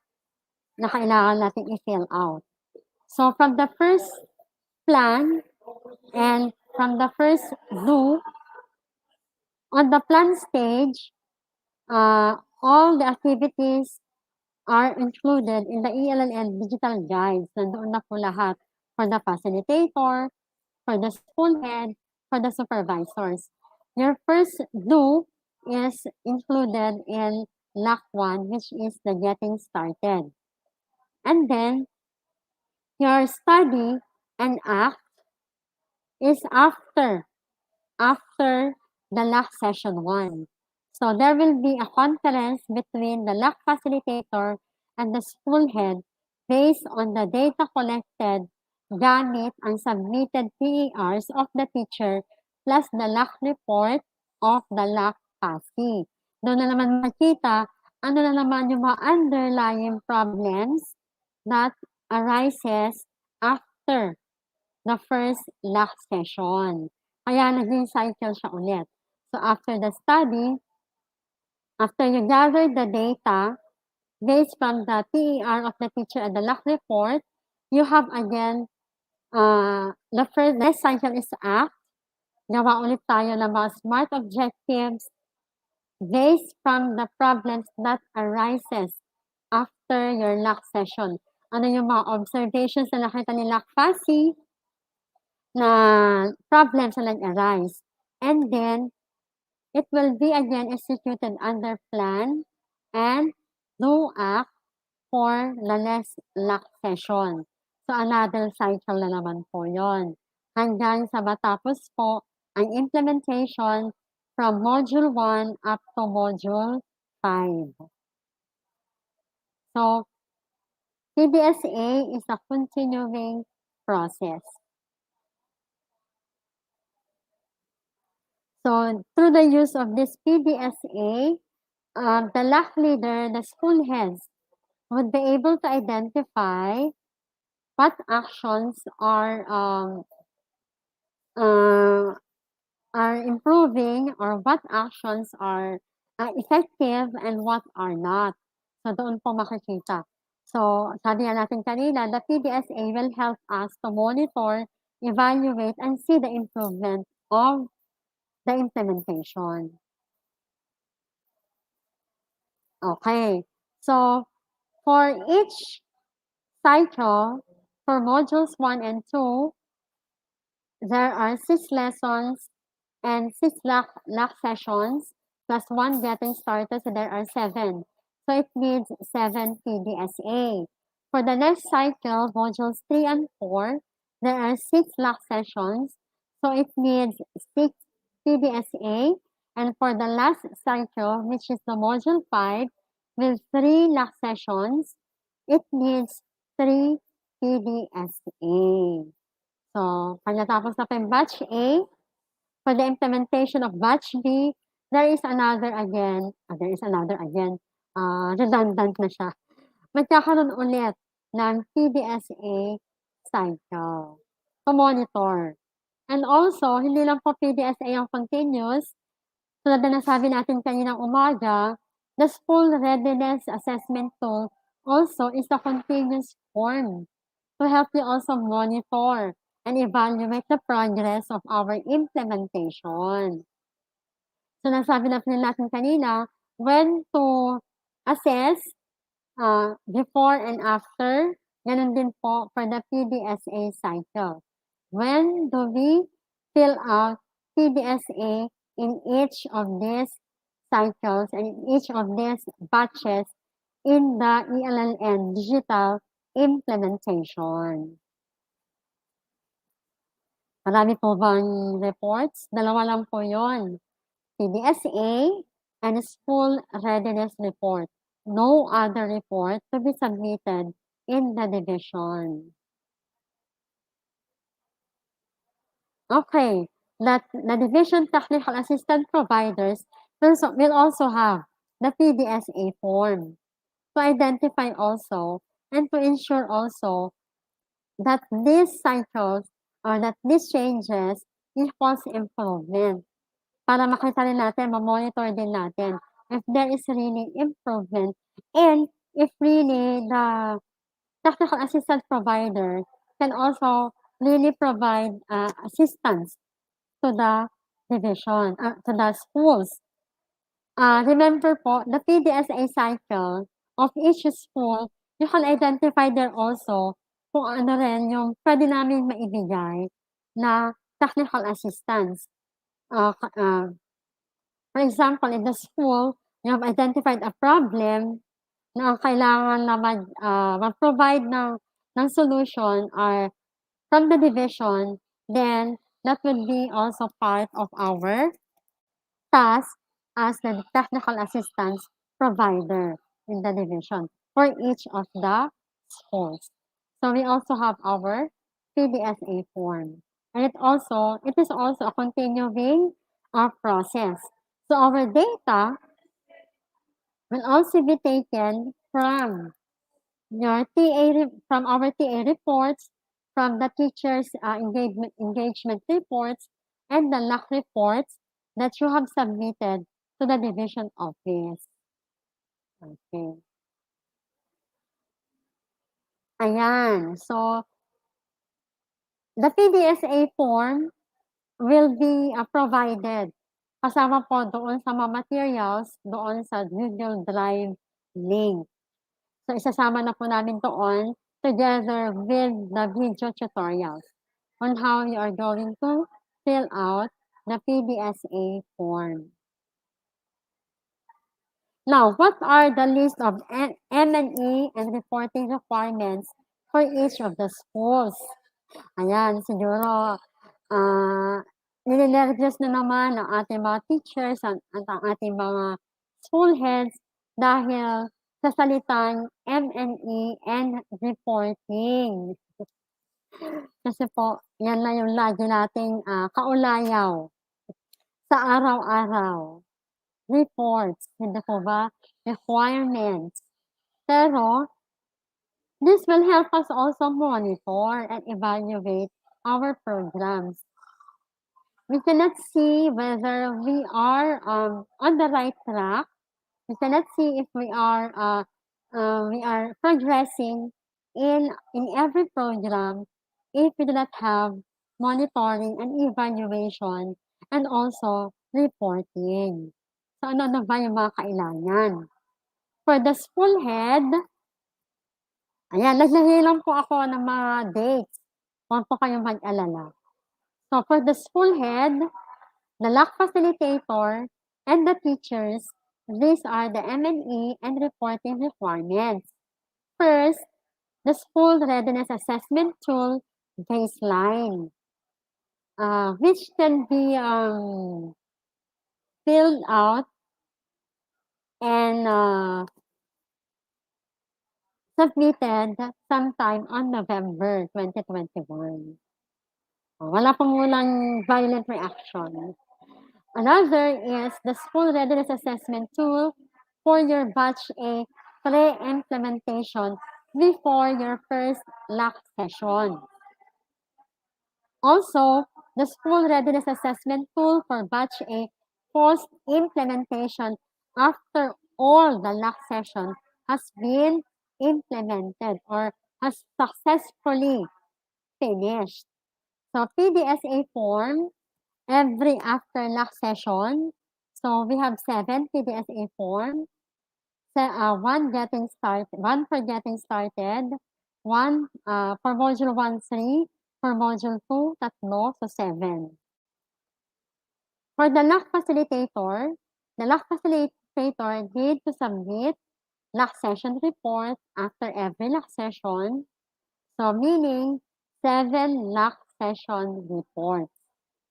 na kailangan natin i-fill out. So from the first plan and from the first do, on the plan stage, all the activities are included in the ELLN digital guides. Nandoon na po lahat for the facilitator, for the school head, for the supervisors. Your first do is included in LAC 1, which is the getting started. And then, your study and act is after the LAC session 1. So there will be a conference between the LAC facilitator and the school head based on the data collected gamit ang submitted PERs of the teacher plus the LAC report of the LAC PASI. Doon na naman makita ano na naman yung mga underlying problems that arises after the first LAC session. Kaya naging cycle siya ulit. So after the study, after you gather the data based from the PER of the teacher and the LAC report, you have again, the first next cycle is act. Gawa ulit tayo ng mga SMART objectives based from the problems that arises after your LAC session. Ano yung mga observations na nakita ni LAC PASI na problems na nag-arise. And then, it will be again executed under plan and do act for the next LAC session. So, another cycle na naman po yon. Hanggang sa matapos po ang implementation from Module 1 up to Module 5. So, PDSA is a continuing process. So, through the use of this PDSA, the LAC leader, the school heads, would be able to identify what actions are improving or what actions are effective and what are not. So, doon po makikita. So, sabi nga natin kanina, the PDSA will help us to monitor, evaluate, and see the improvement of the implementation. Okay. So, For each cycle, for modules 1 and 2, there are 6 lessons and 6 LAC sessions, plus 1 getting started, so there are 7. So it means 7 PDSA. For the next cycle, modules 3 and 4, there are 6 LAC sessions, so it means 6 PDSA. And for the last cycle, which is the module 5, with 3 LAC sessions, it needs 3 PDSA. So, pag natapos na po yung batch A, for the implementation of batch B, there is another again, redundant na siya. Magkakaroon ulit ng PDSA cycle to monitor. And also, hindi lang po PDSA ang continuous. Tulad na nasabi natin kaninang umaga, the School Readiness Assessment Tool also is a continuous form to help you also monitor and evaluate the progress of our implementation. So, nasabi na rin natin kanina, when to assess before and after, ganun din po for the PDSA cycle. When do we fill out PDSA in each of these cycles and in each of these batches in the ELLN digital implementation? Marami po bang reports? 2 lang po yon. PDSA and School Readiness Report. No other report to be submitted in the division. Okay, the division technical assistant providers will also have the PDSA form to identify also and to ensure also that these cycles or that these changes equals improvement. Para makita rin natin, ma-monitor din natin if there is really improvement and if really the technical assistance provider can also really provide assistance to the division, to the schools. Remember po, the PDSA cycle of each school, you can identify there also kung ano rin yung pwede namin maibigay na technical assistance. For example, in the school, you have identified a problem na kailangan na mag-provide ng solution or from the division, then that would be also part of our task as the technical assistance provider in the division for each of the schools. So we also have our PDSA form. And it is also a continuing process. So our data will also be taken from from our TA reports, from the teachers' engagement reports, and the LAC reports that you have submitted to the division office. Okay. Ayan. So, the PDSA form will be provided kasama po doon sa mga materials, doon sa Google Drive link. So, isasama na po namin doon together with the video tutorials on how you are going to fill out the PDSA form. Now, what are the list of M&E and reporting requirements for each of the schools? Ayan, siguro, nilinervyos na naman ng ating mga teachers at ang ating mga school heads dahil sa salitang M&E and reporting. Kasi po, yan na yung lagi nating kaulayaw sa araw-araw. Reports, hindi po ba? Requirements. Pero, this will help us also monitor and evaluate our programs. We cannot see whether we are on the right track. We cannot see if we are progressing in every program if we do not have monitoring and evaluation and also reporting. So, ano na ba yung mga kailangan? For the school head, Ayan, naglagay lang po ako ng mga dates. Huwag po kayong mag-alala. So, for the school head, the LAC facilitator, and the teachers, these are the M&E and reporting requirements. First, the school readiness assessment tool baseline, which can be filled out and submitted sometime on November 2021. Wala pong walang violent reaction. Another is the school readiness assessment tool for your batch A pre-implementation before your first LAC session. Also, the school readiness assessment tool for batch A post-implementation after all the LAC session has been implemented or has successfully finished. So, PDSA form every after LAC session. So, we have 7 PDSA form. One for getting started, one for module 1, 3, for module 2, tatlo, so 7. For the LAC facilitator need to submit LAC session report after every LAC session. So, meaning 7 LAC session reports.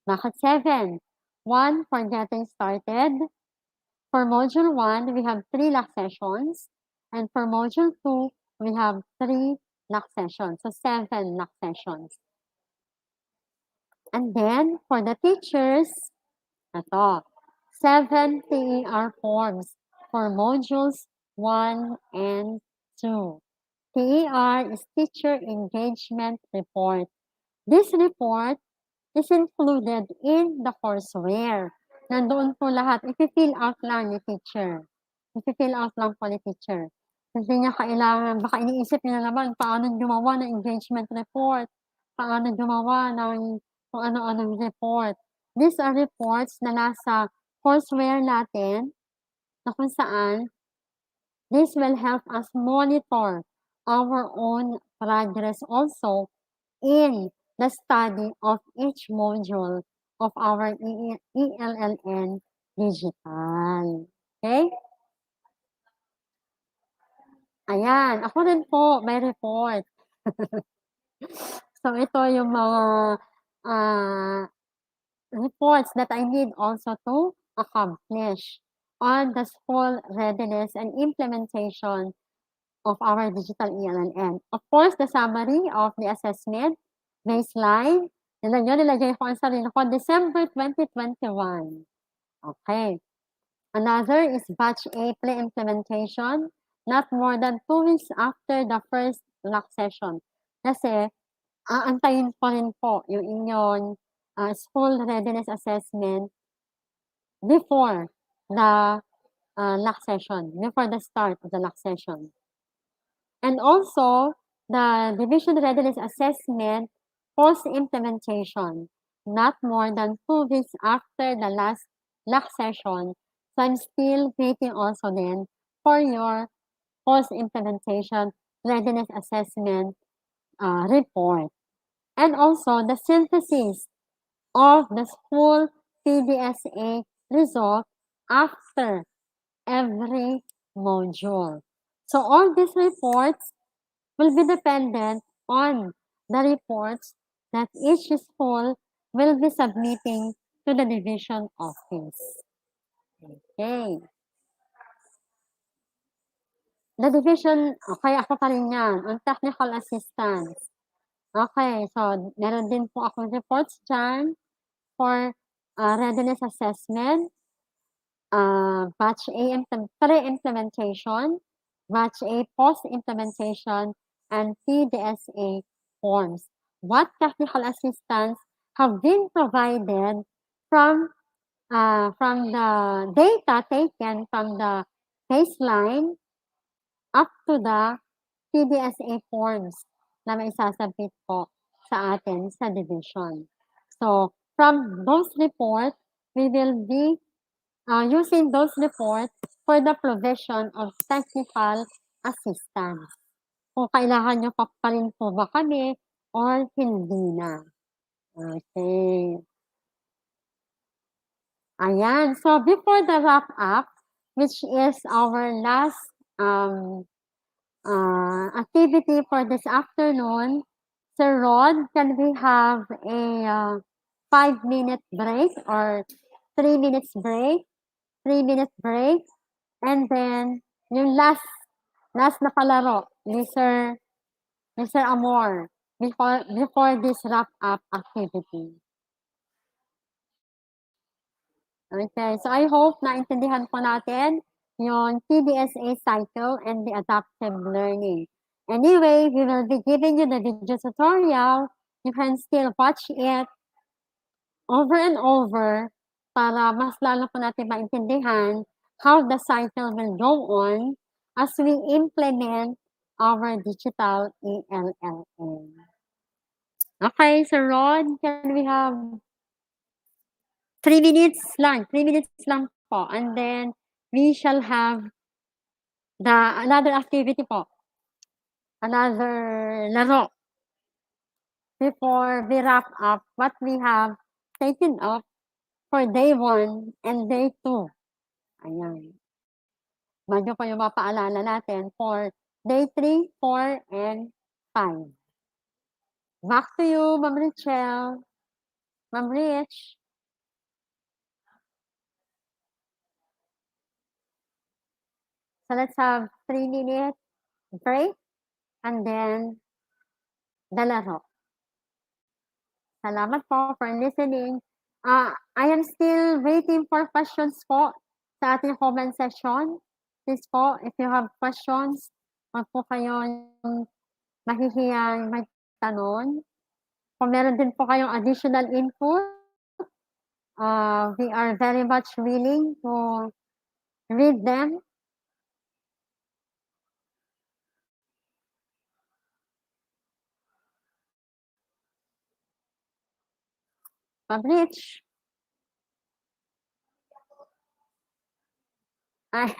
Bakit 7? 1 for getting started. For module 1, we have 3 LAC sessions. And for module 2, we have 3 LAC sessions. So, 7 LAC sessions. And then, for the teachers, ito, 7 TER forms for modules 1 and 2. TER is Teacher Engagement Report. This report is included in the courseware. Nandoon po lahat. Ipi-fill out lang ni teacher. Ipi-fill out lang po ni teacher. Hindi niya kailangan, baka iniisip niya na naman, paano gumawa ng engagement report, paano gumawa ng kung ano-anong report. These are reports na nasa courseware natin na kung saan this will help us monitor our own progress also in the study of each module of our ELLN Digital. Okay? Ayan, ako rin po may report. So, ito yung mga reports that I need also to accomplish on the school readiness and implementation of our digital ELLN. Of course, the summary of the assessment baseline, nilagay ko ang sarili ko, December 2021. Okay. Another is batch A pre-implementation, not more than 2 weeks after the first LAC session. Kasi, aantayin po rin po yung inyong school readiness assessment before the LAC session, before the start of the LAC session. And also, the division readiness assessment post-implementation, not more than 2 weeks after the last LAC session. So I'm still waiting also then for your post-implementation readiness assessment report. And also the synthesis of the school PDSA result after every module. So all these reports will be dependent on the reports that each school will be submitting to the division office. Okay. The division, okay, ako pa rin yan, on technical assistance. Okay, so meron din po akong reports dyan for readiness assessment, batch A pre-implementation, batch A post-implementation, and PDSA forms. What technical assistance have been provided from the data taken from the baseline up to the PDSA forms na may sasabit po sa atin sa division. So, from those reports, we will be using those reports for the provision of technical assistance. kung kailangan niyo pa rin po ba kami or hindi na. Okay. Ayan. So, before the wrap up, which is our last activity for this afternoon, Sir Rod, can we have a 5-minute break or 3 minutes break? 3 minute break. And then, yung last na palaro ni Sir Amor before this wrap up activity. Okay, so I hope naintindihan po natin yung PDSA cycle and the adaptive learning. Anyway, we will be giving you the video tutorial. You can still watch it over and over para mas lalo po natin maintindihan how the cycle will go on as we implement our digital ELLN. Okay, so Rod, can we have 3 minutes lang? 3 minutes lang po. And then, we shall have another activity po. Another laro. Before we wrap up what we have taken up for day 1 and day 2. Ayan. Bago po yung mapaalala natin for day 3, 4, and 5. Back to you, Ma'am Richelle. Ma'am Rich. So let's have 3-minute break and then the laro. Salamat po for listening. I am still waiting for questions po sa ating comment session. Please po, if you have questions, huwag po kayong mahihiyang magtanong. Kung meron din po kayong additional input, we are very much willing to read them. Ma'am Rich. Ay,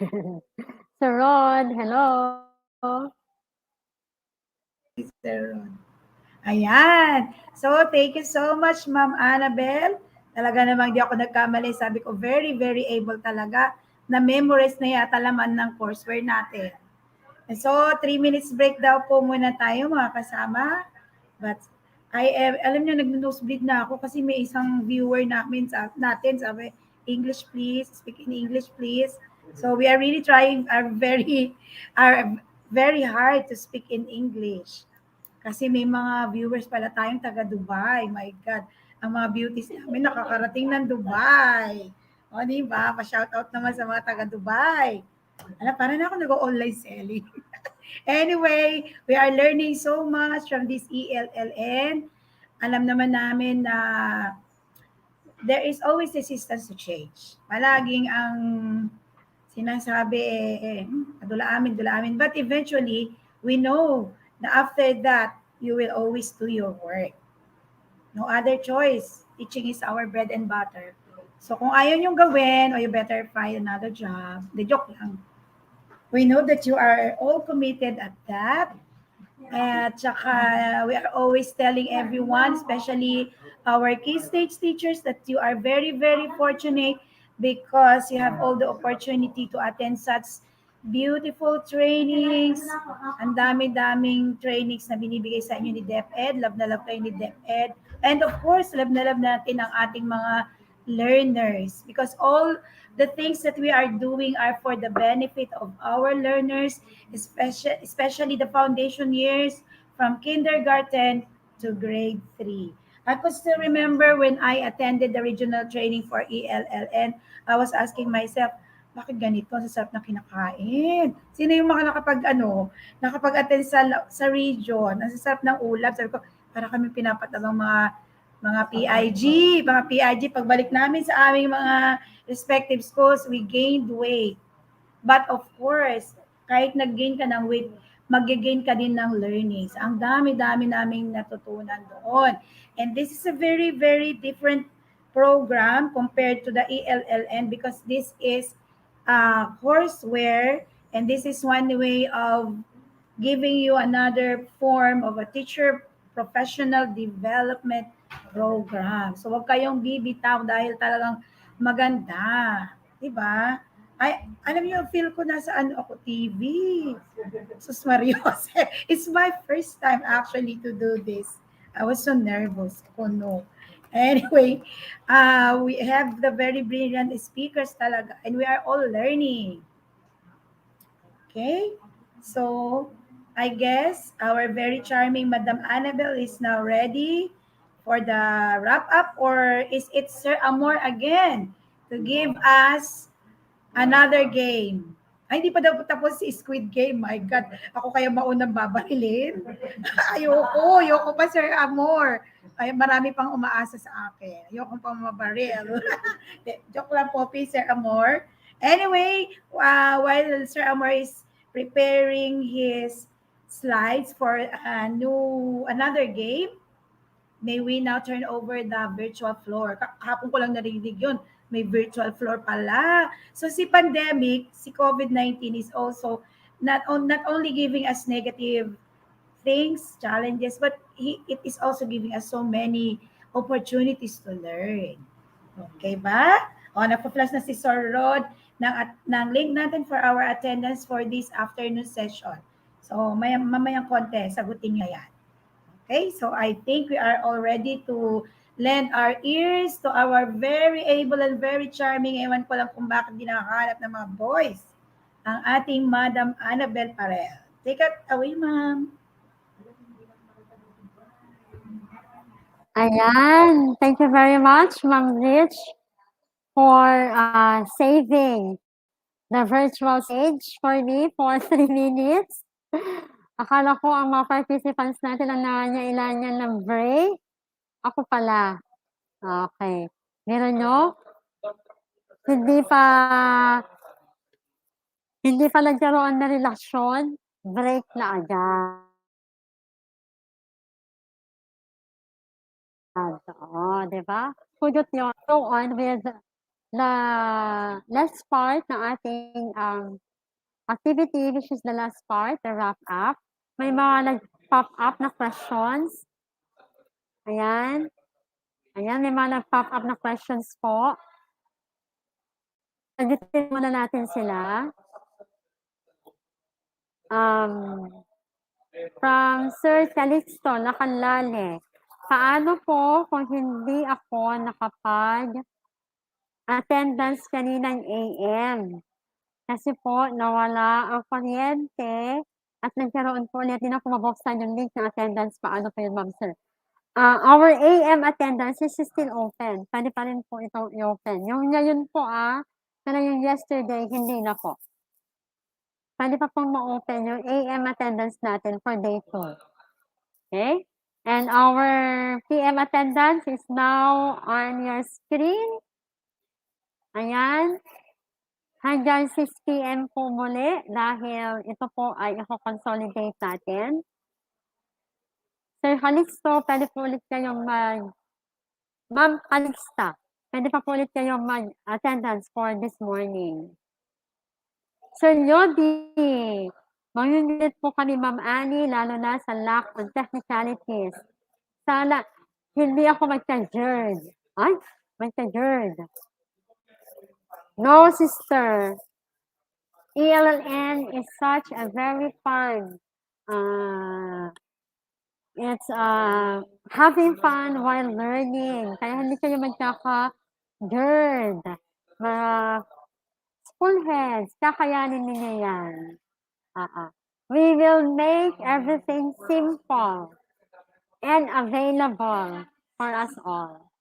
Sir Rod, hello. Sir Ron. Ayan. So, thank you so much, Ma'am Annabel. Talaga namang di ako nagkamali. Sabi ko, very, very able talaga na memorize na yata laman ng courseware natin. And so, 3 minutes break daw po muna tayo mga kasama. But alam niyo, nag-nosebleed na ako kasi may isang viewer natin, sabi, English please, speak in English please. So, we are really trying our very hard to speak in English. Kasi may mga viewers pala tayong taga Dubai. My God, ang mga beauties namin nakakarating ng Dubai. O, di ba? Pa-shoutout naman sa mga taga Dubai. Parang ako nag-online selling. Anyway, we are learning so much from this ELLN. Alam naman namin na there is always resistance to change. Palaging ang sinasabi dula-amin. But eventually, we know na after that, you will always do your work. No other choice. Teaching is our bread and butter. So kung ayaw niyong gawin, or you better find another job. The joke lang. We know that you are all committed at that. At saka, we are always telling everyone, especially our key stage teachers, that you are very, very fortunate because you have all the opportunity to attend such beautiful trainings. Ang dami-daming trainings na binibigay sa inyo ni DepEd. Love na love kayo ni DepEd. And of course, love na love natin ang ating mga learners because all the things that we are doing are for the benefit of our learners, especially the foundation years from kindergarten to grade 3. I could still remember when I attended the regional training for ELLN, I was asking myself, bakit ganito? Sa sarap na kinakain. Sino yung mga nakapag-attend sa region? Ang sarap ng ulam. Sabi ko, para kami pinapatabang mga PIG, pagbalik namin sa aming mga respective schools, we gained weight. But of course, kahit nag-gain ka ng weight, mag-gain ka din ng learnings. Ang dami-dami naming natutunan doon. And this is a very, very different program compared to the ELLN because this is courseware and this is one way of giving you another form of a teacher professional development program. So, wag kayong bibitaw dahil talagang maganda. Diba? Ay, alam niyo, feel ko nasa ano ako, TV. Sus Marios. It's my first time actually to do this. I was so nervous. Oh no. Anyway, we have the very brilliant speakers talaga and we are all learning. Okay? So, I guess our very charming Madam Annabelle is now ready for the wrap up, or is it Sir Amor again to give us another game? Ay, hindi pa daw tapos si Squid Game. My God, ako kaya maunang babarilin? Ayoko pa Sir Amor. Ay, marami pang umaasa sa akin. Ayoko pang mabaril. Joke lang po, Sir Amor. Anyway, while Sir Amor is preparing his slides for another game, may we now turn over the virtual floor. Kahapon ko lang narinig yun. May virtual floor pala. So si pandemic, si COVID-19 is also not only giving us negative things, challenges, but it is also giving us so many opportunities to learn. Okay ba? O, nagpa-flash na si Sir Rod ng link natin for our attendance for this afternoon session. So, mamayang konti, sagutin niyo yan. Okay, so I think we are all ready to lend our ears to our very able and very charming, ewan ko lang kung bakit di nakakahanap ng mga boys, ang ating Madam Annabelle Parel. Take it away, ma'am. Ayan. Thank you very much, Ma'am Rich, for saving the virtual stage for me for 3 minutes. Akala ko ang mga participants natin ang nangangailangan ng break. Ako pala. Okay. Meron nyo? Hindi pa nagkaroon na relasyon, break na agad. Oo, di ba? Hugot yun. Go on with the last part ng ating activity, which is the last part, the wrap up. May mga nag-pop up na questions. Ayan. Ayan, may mga nag-pop up na questions po. Sagutin muna natin sila. From Sir Calixto Nakalale. Paano po kung hindi ako nakapag-attendance kaninang AM? Kasi po nawala ang kuryente at nagkaroon po ulit din ako mabuksan yung link ng attendance. Paano po yun, ma'am, sir? Our AM attendance is still open. Pwede pa rin po itong i-open. Yung ngayon po pero yung yesterday, hindi na po. Pwede pa pong ma-open yung AM attendance natin for day 2. Okay? And our PM attendance is now on your screen. Ayan. Hanggang 6 PM po muli dahil ito po ay i-consolidate natin. Sir Calixto, pwede po ulit kayong Ma'am Calixta, pwede pa po ulit kayong attendance for this morning. Sir Yodi, mangingilit po kami, Ma'am Annie, lalo na sa lack of technicalities. Sana hindi ako magka-jerd. Ay, magka-jerd. No, sister. Elln is such a very fun. It's having fun while learning. Kaya hindi kayo magkaka-jerd. School heads, kakayanin ninyo yan. We will make everything simple and available for us all.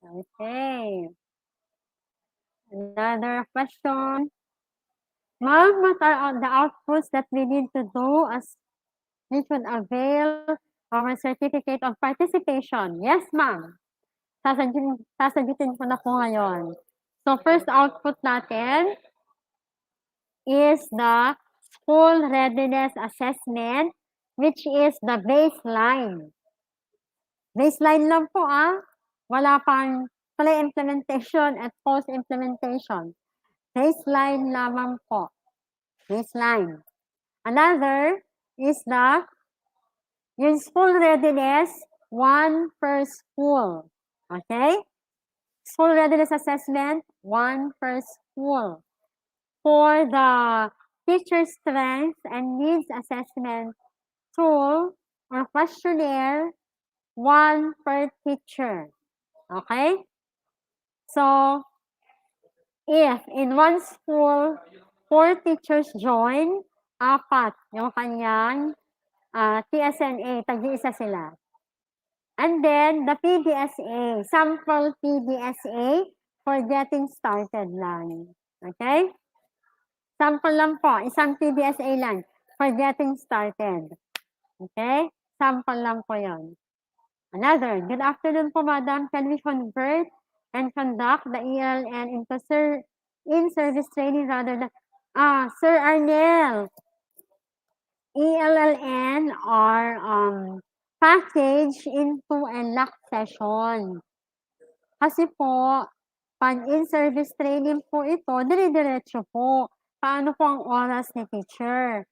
Okay. Another question. Ma'am, what are the outputs that we need to do as we should avail our certificate of participation? Yes, ma'am. Sasagutin ko na po ngayon. So, first output natin is the school readiness assessment, which is the baseline. Baseline lang po Wala pang pre-implementation at post-implementation. Baseline lamang po. Baseline. Another is yung school readiness, 1 per school. Okay? School readiness assessment, 1 per school. For the teacher strength and needs assessment tool or questionnaire, 1 per teacher. Okay? So, if in one school, 4 teachers join, 4 yung kanyang TSNA, tag-iisa sila. And then, the PDSA, sample PDSA for getting started lang. Okay? Sample lang po, isang PDSA lang for getting started. Okay? Sample lang po yon. Another, good afternoon po, madam. Can we convert and conduct the ELN into in-service training rather than, Sir Arnel, ELLN are packaged into a lock session. Kasi po, pag in-service training po ito, dire-diretso po. Paano po ang oras ni teacher?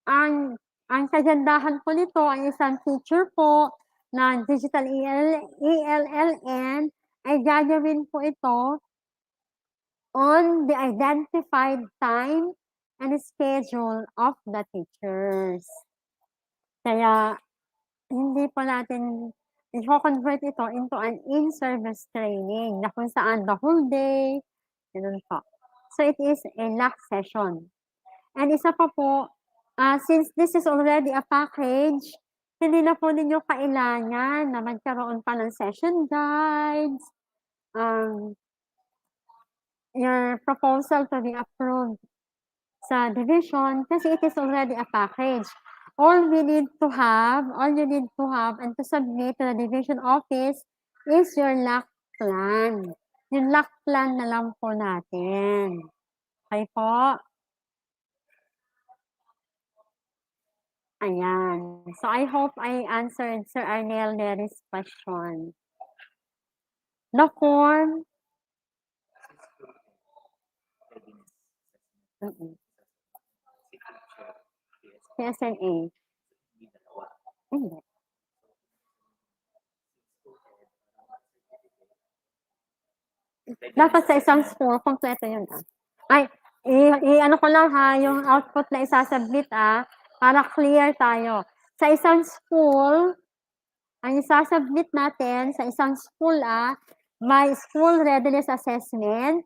Ang kagandahan po nito, ang isang teacher po na digital ELLN ay gagawin po ito on the identified time and schedule of the teachers. Kaya hindi po natin i-convert ito into an in-service training na kung saan the whole day, ganun po. So, it is a lock session. And isa pa po, since this is already a package, hindi na po ninyo kailangan na magkaroon pa ng session guides, your proposal to be approved sa division kasi it is already a package. All you need to have and to submit to the division office is your lock plan. Yung lock plan na lang po natin. Okay po? Ayan. So, I hope I answered Sir Arnel Nery's question. The form. PSNA. Hindi. Dapat sa isang school, kompleto yun Ay, i-ano ko lang yung output na isasubmit para clear tayo. Sa isang school, ang isasubmit natin sa isang school may school readiness assessment,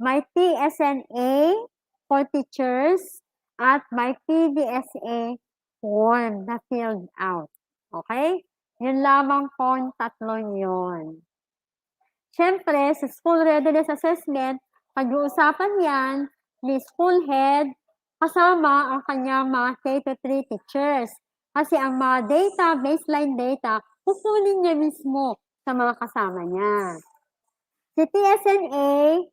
may TSNA for teachers, at may PDSA form na filled out. Okay? Yun lamang po yung tatlong yun. Siyempre, sa school readiness assessment, pag-uusapan yan ni school head kasama ang kanyang mga K-3 teachers. Kasi ang mga data, baseline data, kukunin niya mismo sa mga kasama niya. Si TSNA,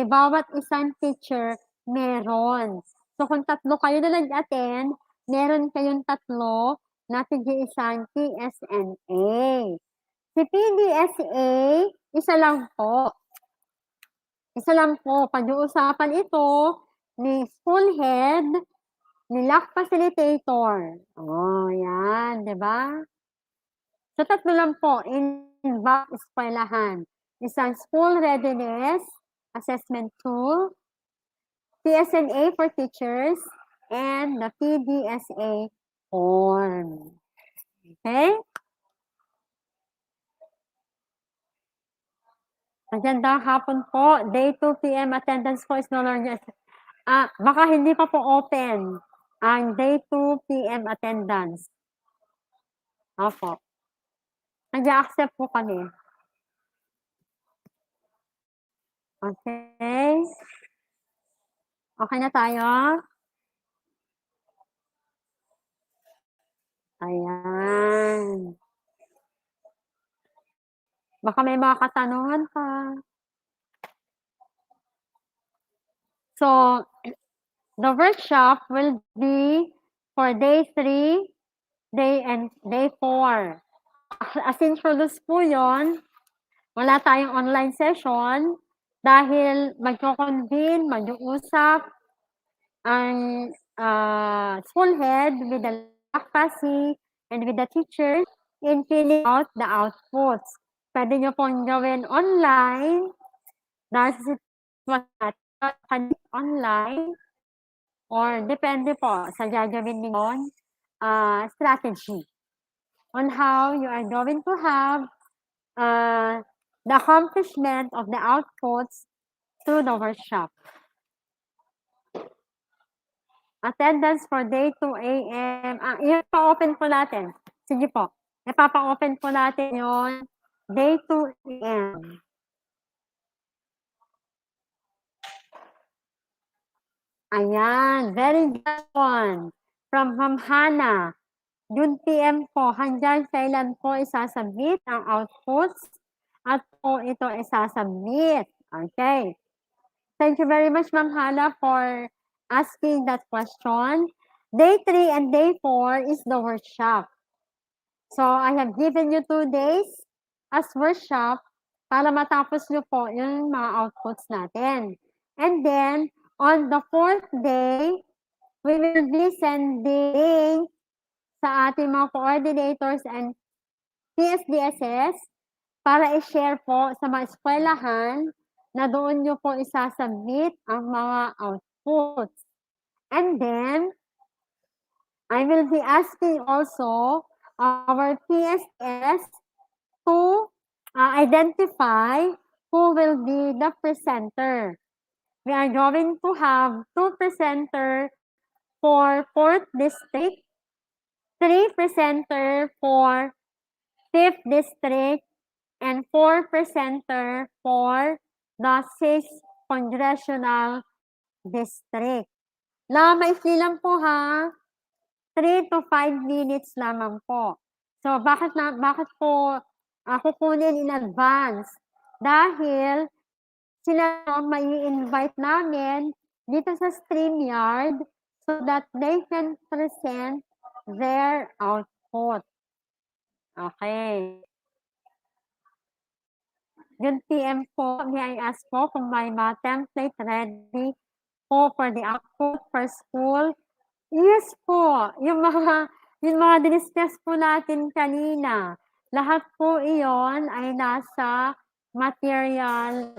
bawat isang teacher meron. So kung 3 kayo na nag-attend, meron kayong 3 na tig-isang TSNA. Si PDSA, isa lang po. Isa lang po. Pag-uusapan ito ni school head, ni lock facilitator. Yan, di ba? So, 3 lang po in back eskwelahan. Isang school readiness assessment tool, TSNA for teachers, and the PDSA form. Okay? Magandang hapon po. Day 2 p.m. attendance po is no longer. Baka hindi pa po open ang day 2 p.m. attendance. Opo. Nag-accept po kami. Okay. Okay na tayo? Ayan. Baka may mga katanungan pa. So, the workshop will be for day 3, day 4. Asynchronous po yun. Wala tayong online session dahil magko-convene, mag-uusap ang school head, with the LACPASI, and with the teachers in filling out the outputs. Pwede nyo pong gawin online dahil sa sitwasyon natin, online, or depende po sa gagawin ninyong strategy on how you are going to have the accomplishment of the outputs through the workshop. Attendance for day 2 a.m. Ipa-open po natin. Sige po. Ipapa-open po natin yon day 2 a.m. Ayan. Very good one. From Ma'am Hannah. June PM po, hanggang kailan po isasubmit ang outputs at po ito isasubmit. Okay. Thank you very much, Ma'am Hannah, for asking that question. Day 3 and day 4 is the workshop. So, I have given you 2 days as workshop para matapos nyo po yung mga outputs natin. And then, on the 4th day, we will be sending sa ating mga coordinators and PSDSS para i-share po sa mga eskwelahan na doon nyo po isasubmit ang mga outputs. And then, I will be asking also our PSS to identify who will be the presenter. We are going to have 2 presenters for 4th district, 3 presenters for 5th district, and 4 presenters for the 6th congressional district. Maikli lang po ha. 3 to 5 minutes lamang po. So, bakit po kukunin in advance? Dahil sila may invite namin dito sa StreamYard so that they can present their output. Okay. Yung PM po, may I ask po kung may mga template ready po for the output for school. Yes po, yung mga diniscuss po natin kanina, lahat po iyon ay nasa material,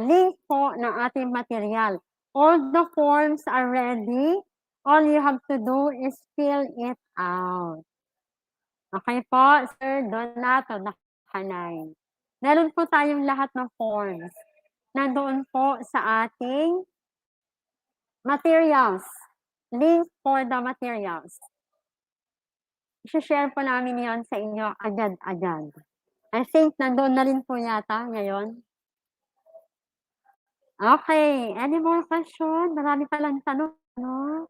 link po ng ating material. All the forms are ready. All you have to do is fill it out. Okay po, Sir Donato Nakanay. Meron po tayong lahat ng forms. Nandoon po sa ating materials. Link for the materials. I-share po namin yon sa inyo agad-agad. I think nandoon na rin po yata ngayon. Okay, any more question? Marami palang tanong, no?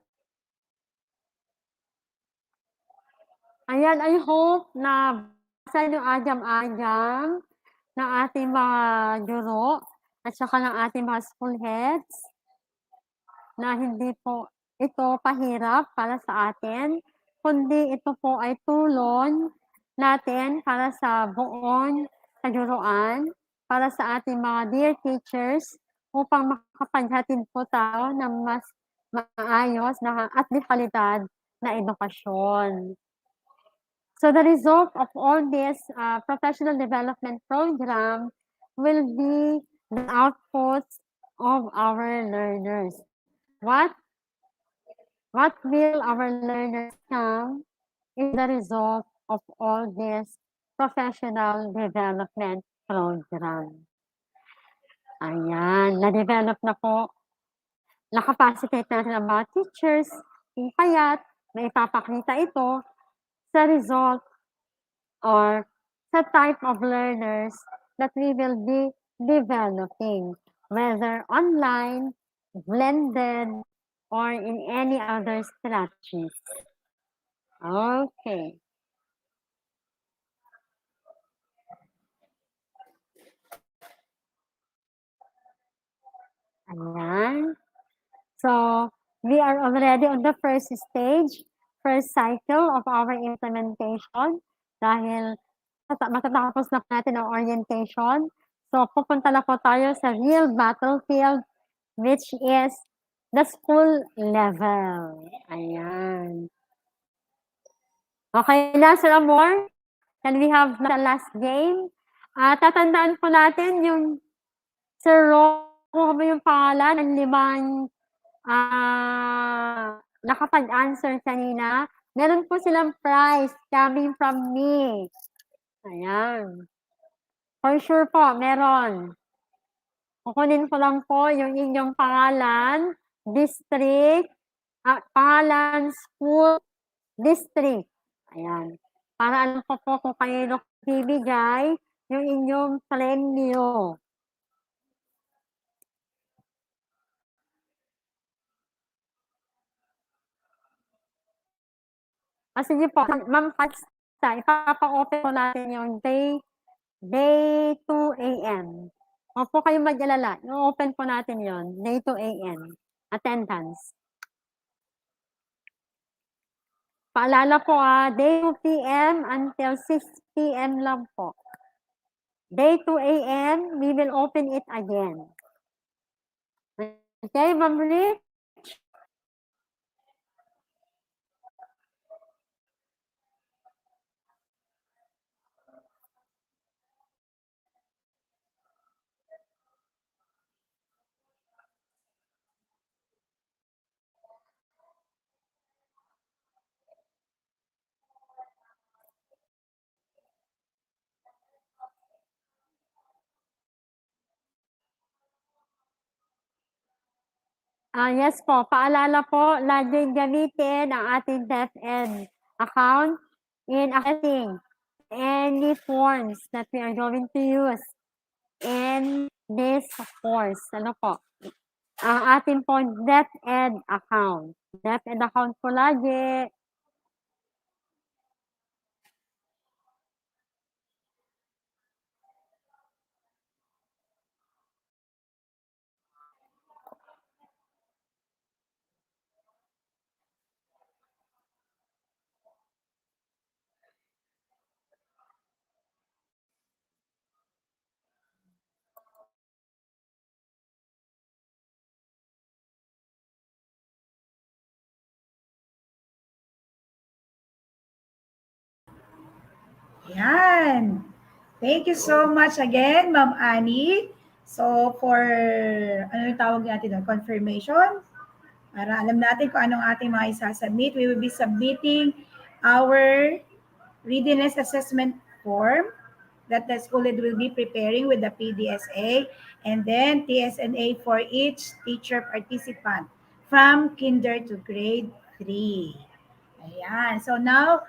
Ayan, I hope na basa yung agam-agam ng ating mga guro at saka ng ating mga school heads na hindi po ito pahirap para sa atin, kundi ito po ay tulong natin para sa buong kaguruan, para sa ating mga dear teachers, upang makapaghatid po tayo ng mas maayos at di kalidad na edukasyon. So the result of all this professional development program will be the outputs of our learners. What will our learners come is the result of all this professional development program. Ayan, na-develop na po, na-capacitate natin ang mga teachers, kaya't na ipapakita ito sa result or sa type of learners that we will be developing, whether online, blended, or in any other strategies. Okay. Ayan. So, we are already on the first stage, first cycle of our implementation dahil matatapos na po natin ang orientation. So, pupunta na po tayo sa real battlefield, which is the school level. Ayan. Okay na, Sir Amor? Can we have the last game? Tatandaan po natin yung Sir Ro, kuha mo yung pangalan ng 5 nakapag-answer kanina. Meron po silang prize coming from me. Ayan. For sure po, meron. Kukunin ko lang po yung inyong pangalan, district, pangalan, school, district. Ayan. Para alam ko po kung kanino bibigay yung inyong premyo. Sige po, Ma'am Patsta, ipapa-open po natin yung day 2 AM. Huwag po kayong mag-alala. I-open po natin yon day 2 AM. Attendance. Paalala po day 2 PM until 6 PM lang po. Day 2 AM, we will open it again. Okay, Ma'am Rich? Yes po. Paalala po, laging gamitin ang ating DepEd account in accessing any forms that we are going to use in this course. Ano po? Ang ating po DepEd account. DepEd account po lagi. Yan. Thank you so much again, Ma'am Annie. So, for, ano yung tawag natin doon? Confirmation? Para alam natin kung anong ating mga isasubmit. We will be submitting our readiness assessment form that the school lead will be preparing with the PDSA and then TSNA for each teacher participant from kinder to grade 3. Ayan. So now,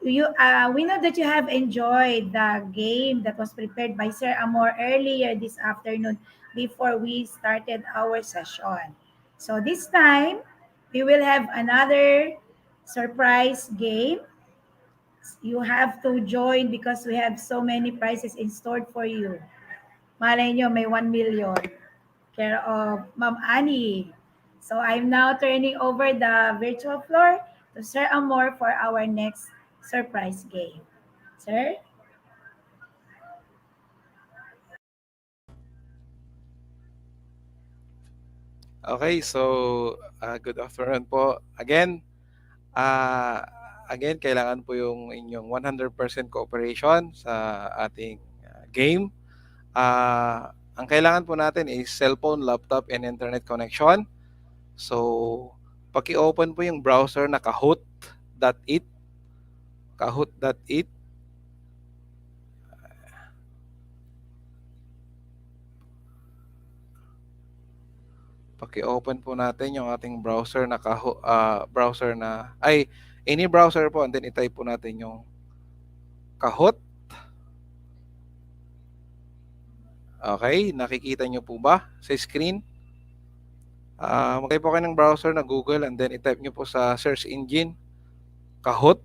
we know that you have enjoyed the game that was prepared by Sir Amor earlier this afternoon before we started our session. So this time, we will have another surprise game. You have to join because we have so many prizes in store for you. Malay nyo, may 1 million. Care of Ma'am Annie. So I'm now turning over the virtual floor to Sir Amor for our next surprise game. Sir? Okay, so good afternoon po. Again, kailangan po yung inyong 100% cooperation sa ating game. Ang kailangan po natin is cellphone, laptop, and internet connection. So, paki-open po yung browser na kahoot.it. Kahoot.it. Paki-open po natin yung ating browser na any browser po, and then i-type po natin yung Kahoot. Okay, nakikita nyo po ba sa screen? Mag-type po kayo ng browser na Google and then i-type nyo po sa search engine Kahoot.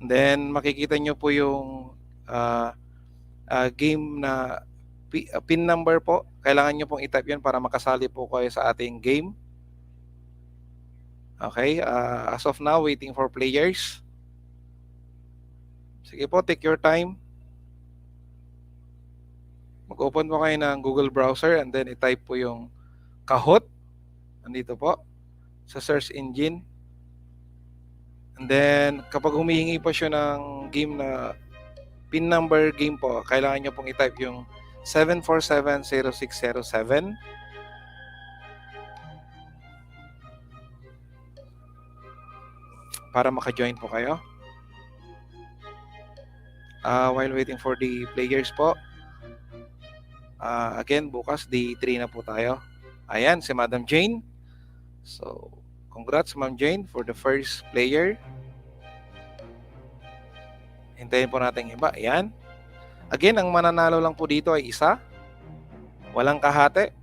And then makikita nyo po yung game na pin number po. Kailangan nyo pong i-type yan para makasali po kayo sa ating game. Okay, as of now, waiting for players. Sige po, take your time. Mag-open po kayo ng Google browser and then i-type po yung Kahoot. Nandito po sa search engine. And then, kapag humihingi po siya ng game na PIN number game po, kailangan nyo pong i-type yung 7470607 para maka-join po kayo. While waiting for the players po, again, bukas day 3 na po tayo. Ayan, si Madam Jane. So, congrats Ma'am Jane for the first player. Hintayin po natin iba. Ayan. Again, ang mananalo lang po dito ay isa. Walang kahati.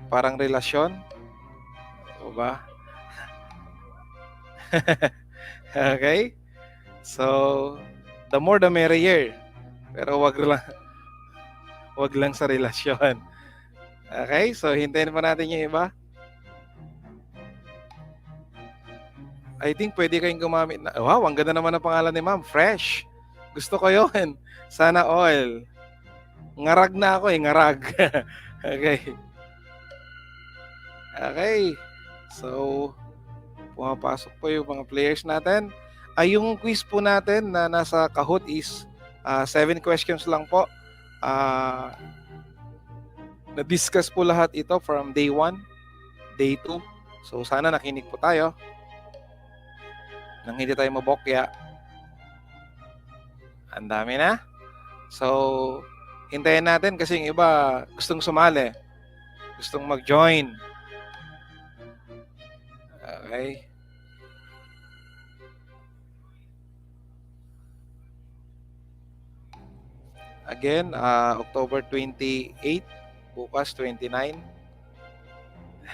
Parang relasyon. O ba? Okay? So, the more the merrier. Pero wag lang sa relasyon. Okay? So, hintayin pa natin yung iba. I think pwede kayong gumamit na. Wow, ang ganda naman ng pangalan ni Ma'am. Fresh. Gusto ko yun. Sana all. Ngarag na ako ngarag. Okay. Okay. So, pumapasok po yung mga players natin. Yung quiz po natin na nasa Kahoot is 7 questions lang po. Na-discuss po lahat ito from day 1, day 2. So, sana nakinig po tayo. Nang hindi tayo mabokya. Ang dami na. So, hintayin natin kasi yung iba gustong sumali. Gustong mag-join. Okay. Again, October 28, bukas 29,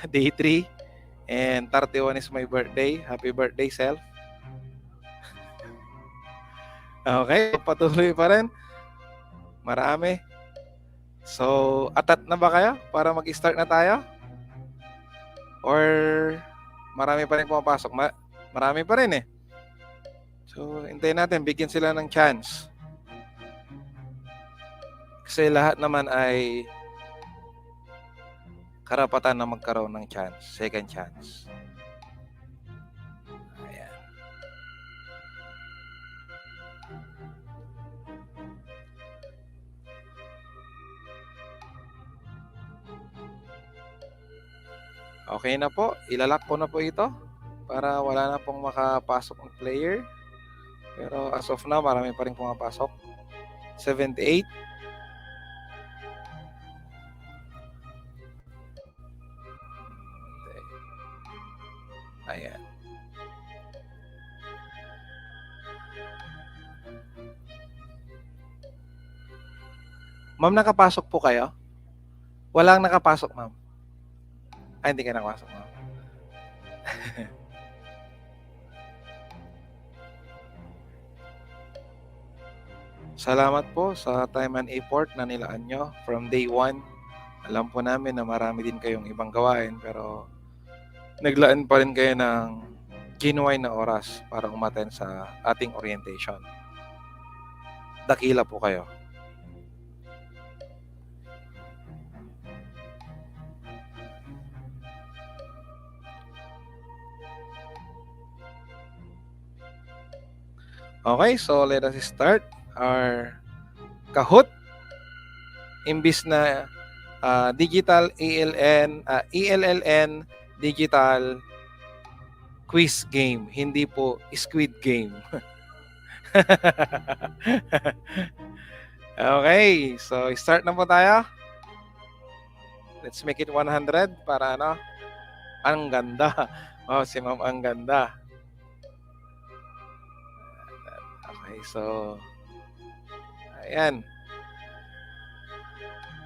day 3, and 31 is my birthday. Happy birthday, self. Okay, patuloy pa rin. Marami. So, atat na ba kayo para mag-start na tayo? Or marami pa rin pumapasok? Marami pa rin eh. So, hintayin natin. Bigyan sila ng chance. Kasi lahat naman ay karapatan na magkaroon ng chance. Second chance. Ayan. Okay na po. Ilalak ko na po ito para wala na pong makapasok ng player. Pero as of now, marami pa rin pumapasok. 78. Ayan. Ma'am, nakapasok po kayo? Walang nakapasok, ma'am. Ay, hindi ka nakapasok, ma'am. Salamat po sa time and effort na nilaan nyo from day 1. Alam po namin na marami din kayong ibang gawain pero naglaan pa rin kayo ng genuine na oras para umattend sa ating orientation. Dakila po kayo. Okay, so let us start our Kahoot. Imbis na digital ELLN digital quiz game, hindi po squid game. Okay, so start na po tayo. Let's make it 100 para ano? Ang ganda. Oh, si Ma'am ang ganda. Okay, so ayan.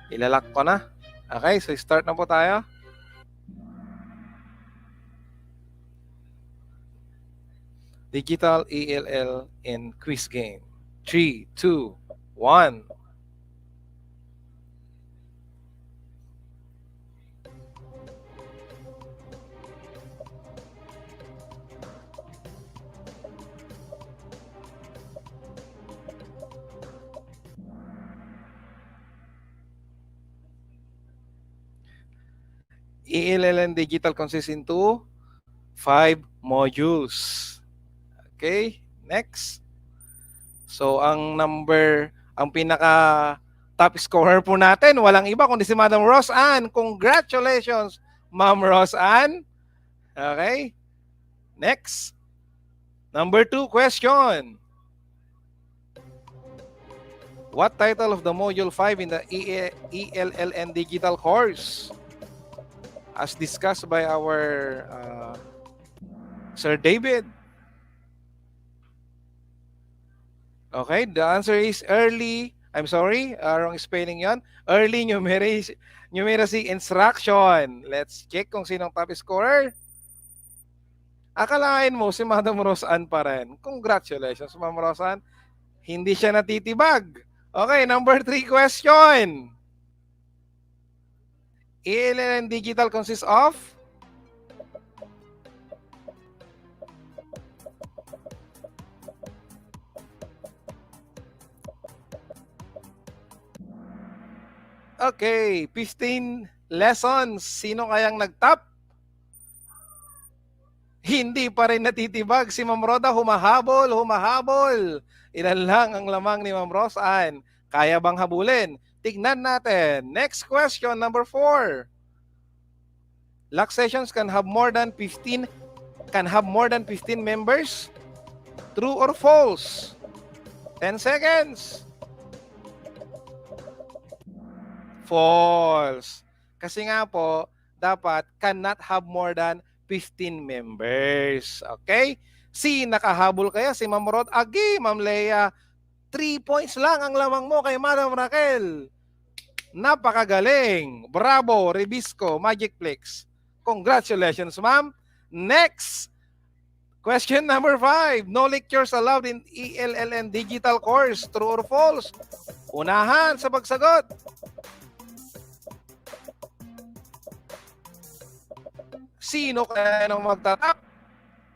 Ilalak ko na. Okay, so start na po tayo. Digital ELL in quiz game. 3, 2, 1. ELLN Digital consists into 5 modules. Okay, next. So, ang pinaka top scorer po natin, walang iba kundi si Madam Rose Ann. Congratulations, Ma'am Rose Ann. Okay, next. Number 2 question. What title of the Module 5 in the ELLN Digital course? As discussed by our Sir David. Okay, the answer is wrong spelling yon. Early numeracy instruction. Let's check kung sinong top scorer. Akalain mo si Madam Roseanne pa rin. Congratulations, Ma'am Roseanne. Hindi siya natitibag. Okay, number 3 question. ELN Digital consists of Okay, 15 lessons. Sino kayang nag-top? Hindi pa rin natitibag si Ma'am Roda. Humahabol. Ilan lang ang lamang ni Ma'am Roseanne. Kaya bang habulin? Tignan natin. Next question, number 4. Lock sessions can have more than 15 members. True or false? 10 seconds. False. Kasi nga po, dapat cannot have more than 15 members. Okay? Nakahabol kaya si Ma'am Rod. Agi, Ma'am Leia, 3 points lang ang lamang mo kay Madam Raquel. Napakagaling. Bravo, Rebisco, Magicplex. Congratulations, ma'am. Next. Question number 5. No lectures allowed in ELLN digital course. True or false? Unahan sa pagsagot. Sino kaya nang magtatap?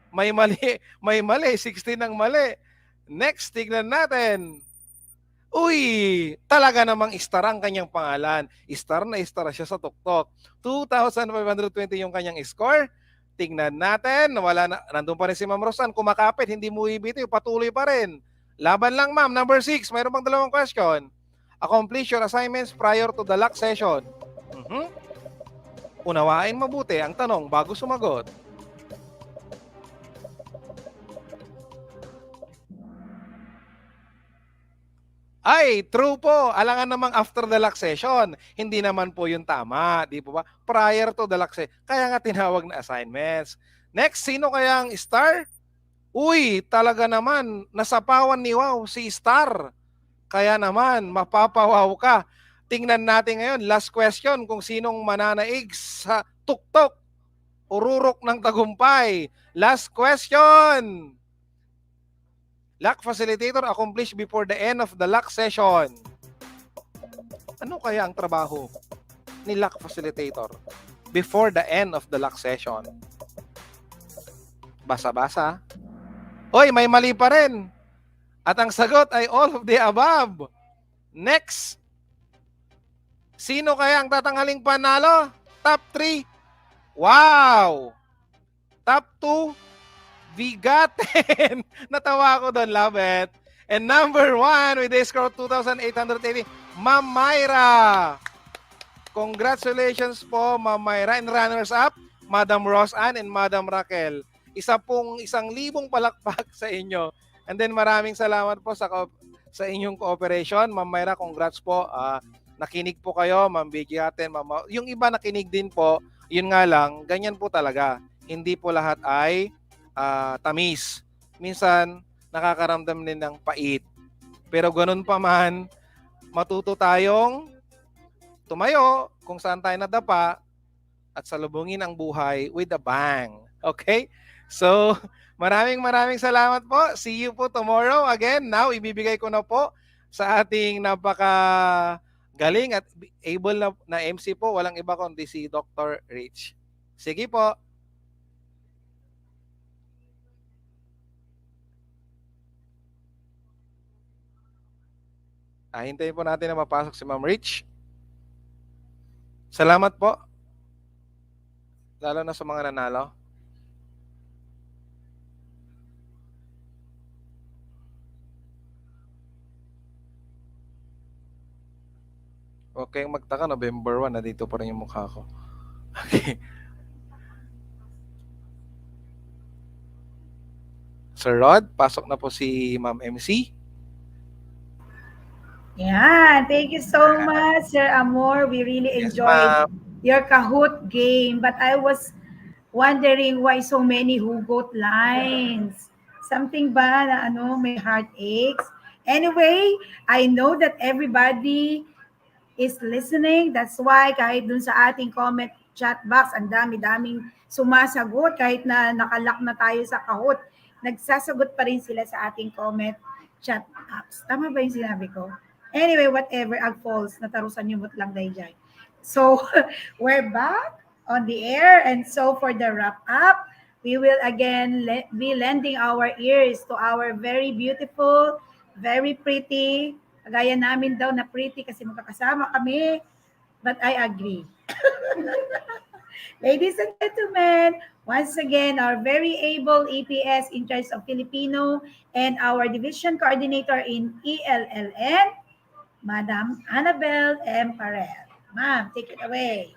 May mali. 16 ang mali. Next, tignan natin. Uy, talaga namang star ang kanyang pangalan. Star siya sa tuktok. 2,520 yung kanyang score. Tignan natin, nandun pa rin si Ma'am Rosan. Kumakapit, hindi mo ibitiw, patuloy pa rin. Laban lang, ma'am. Number 6, mayroon pang 2 question. Accomplish your assignments prior to the lock session. Unawain mabuti ang tanong bago sumagot. Ay, true po. Alangan namang after the lock session. Hindi naman po yung tama. Di po ba? Prior to the lock session. Kaya nga tinawag na assignments. Next, sino kaya ang star? Uy, talaga naman. Nasapawan ni Wow si Star. Kaya naman, mapapawaw ka. Tingnan natin ngayon, last question, kung sinong mananaig sa tuktok o rurok ng tagumpay. Last question. Lock facilitator accomplished before the end of the lock session. Ano kaya ang trabaho ni lock facilitator before the end of the lock session? Basa-basa. Hoy, may mali pa rin. At ang sagot ay all of the above. Next. Sino kaya ang tatanghaling panalo? Top 3. Wow! Top 2. Bigatin. Natawa ako doon, love it. And number 1 with a score of 2,880, Ma'am Myra. Congratulations po, Ma'am Myra. And runners up, Madam Roseanne and Madam Raquel. 1,000 palakpak sa inyo. And then maraming salamat po sa inyong cooperation. Ma'am Myra, congrats po. Nakinig po kayo, Ma'am Bigatin, Ma'am. Yung iba nakinig din po, yun nga lang, ganyan po talaga. Hindi po lahat ay tamis. Minsan, nakakaramdam din ng pait. Pero ganun pa man, matuto tayong tumayo kung saan tayo nadapa at salubungin ang buhay with a bang. Okay? So, maraming salamat po. See you po tomorrow. Again, now, ibibigay ko na po sa ating galing at able na MC po, walang iba kundi si Dr. Rich. Sige po. Hintayin po natin na mapasok si Ma'am Rich. Salamat po. Lalo na sa mga nanalo. Huwag kayong magtaka, November 1, nandito pa rin yung mukha ko. Okay. Sir Rod, pasok na po si Ma'am MC. Yeah, thank you so much, Sir Amor. We really Yes, enjoyed ma'am. your Kahoot game, but I was wondering why so many hugot lines. Something ba na may heartaches? Anyway, I know that everybody is listening. That's why kahit dun sa ating comment chat box, ang dami-daming sumasagot kahit na nakalock na tayo sa Kahoot. Nagsasagot pa rin sila sa ating comment chat box. Tama ba yung sinabi ko? Anyway, whatever, ag false, natarusan yung lang dahil dyan. So, we're back on the air. And so for the wrap up, we will again be lending our ears to our very beautiful, very pretty, kagaya namin daw na pretty kasi magkakasama kami. But I agree. Ladies and gentlemen, once again, our very able EPS in charge of Filipino and our division coordinator in ELLN, Madam Annabelle M. Parel. Ma'am, take it away.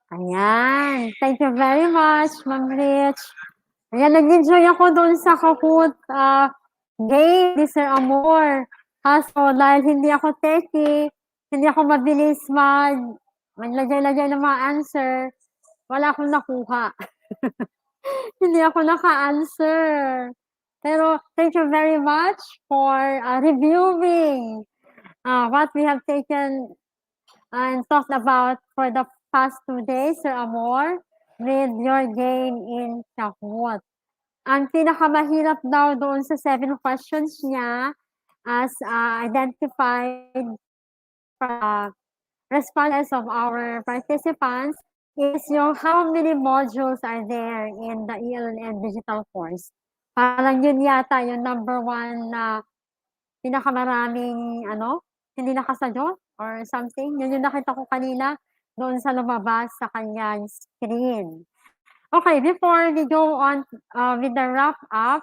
Ayan. Thank you very much, Ma'am Rich. Ayan, nag-enjoy ako doon sa Kahoot game ni Sir Amor. Kaso dahil hindi ako techie, hindi ako mabilis maglagay-lagay ng mga answer, wala akong nakuha. Hindi ako naka-answer. Pero thank you very much for reviewing what we have taken and talked about for the past 2 days, Sir Amor, with your game in Kahoot. Ang pinakamahirap daw doon sa 7 questions niya as identified from responses of our participants is yung how many modules are there in the ELN digital course. Parang yun yata yung number 1 na pinakamaraming hindi nakasagot or something. Yun yung nakita ko kanina doon sa lumabas sa kanyang screen. Okay, before we go on with the wrap up,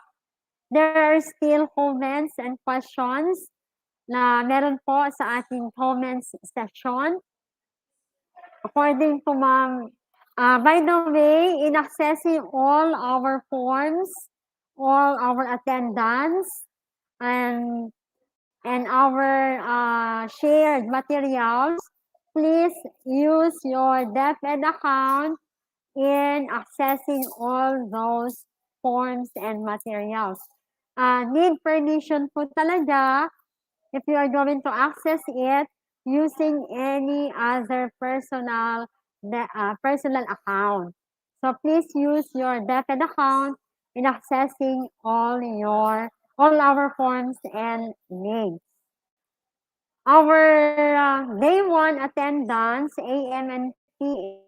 there are still comments and questions na meron po sa ating comments section. According to Ma'am, by the way, in accessing all our forms, all our attendance, and our shared materials, please use your DepEd account in accessing all those forms and materials. Need permission po talaga if you are going to access it using any other personal account. So please use your DepEd account in accessing all our forms and links. Our day 1 attendance, AM and PM,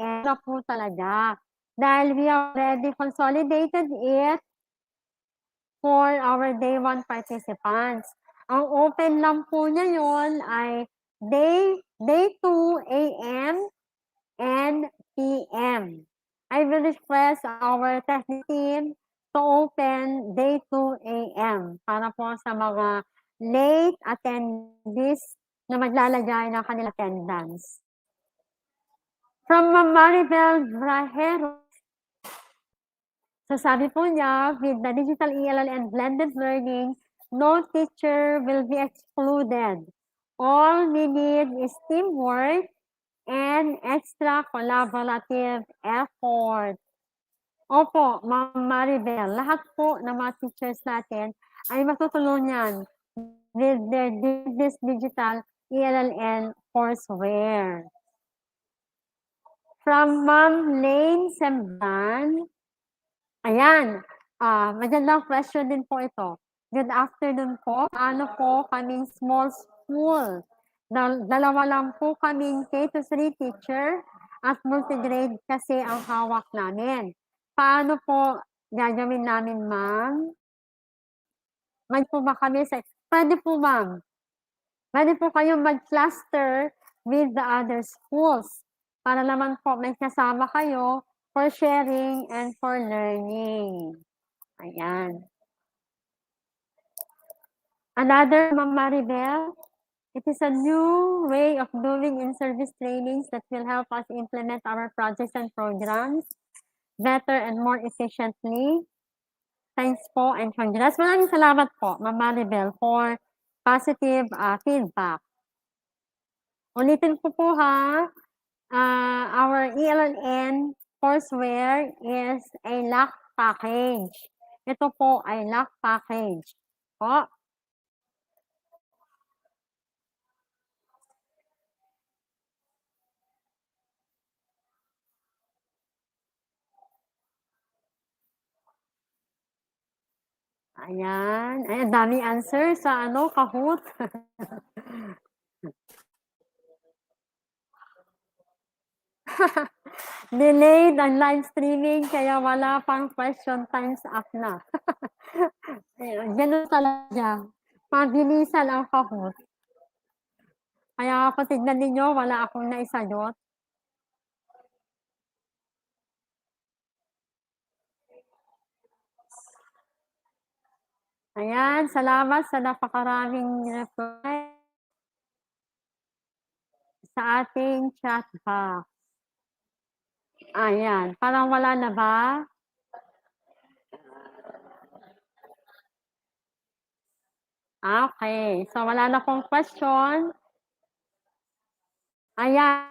na po talaga. Dahil we already consolidated it for our day 1 participants. Ang open lang po niya yun ay day 2 AM and PM. I will request our technical team to open day 2 AM para po sa mga late attendees na maglalagay ng kanilang attendance. From Maribel Brajero, so sabi po niya, with the digital ELL and blended learning, no teacher will be excluded. All we need is teamwork and extra collaborative effort. Opo, Ma'am Maribel, lahat po ng mga teachers natin ay matutulungan with this digital ELL courseware. From Ma'am Lane Sembran, ayan, magandang question din po ito. Good afternoon po. Paano po kaming small school? Dalawa lang po kaming K-3 teacher at multigrade kasi ang hawak namin. Paano po gagawin namin, ma'am? Pwede po ba kami pwede po, ma'am. Pwede po kayong mag-cluster with the other schools para naman po may kasama kayo for sharing and for learning. Ayan. Another, Ma'am Maribel, it is a new way of doing in-service trainings that will help us implement our projects and programs better and more efficiently. Thanks po and congrats. Maraming salamat po, Ma'am Maribel, for positive feedback. Ulitin ko po ha, our Elln courseware is a lock package. Ito po ay lock package po. Ayan. Ay, ang daming answer sa Kahoot. Delayed ang live streaming kaya wala pang question times up na. Ayun, ganun talaga. Mabilisan ang Kahoot. Kaya kung tignan ninyo, wala akong naisagot. Ayan, salamat sa napakaraming reply sa ating chat box. Ayan, parang wala na ba? Okay, so wala na pong question. Ayan,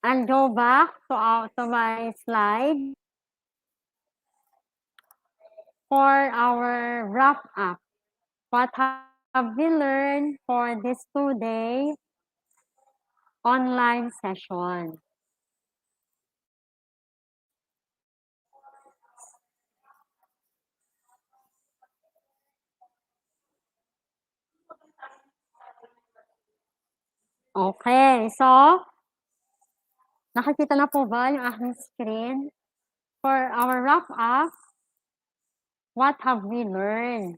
I'll go back to my slide for our wrap up. What have we learned for this 2-day online session? Okay, so nakikita na po ba yung aking screen? For our wrap up, what have we learned?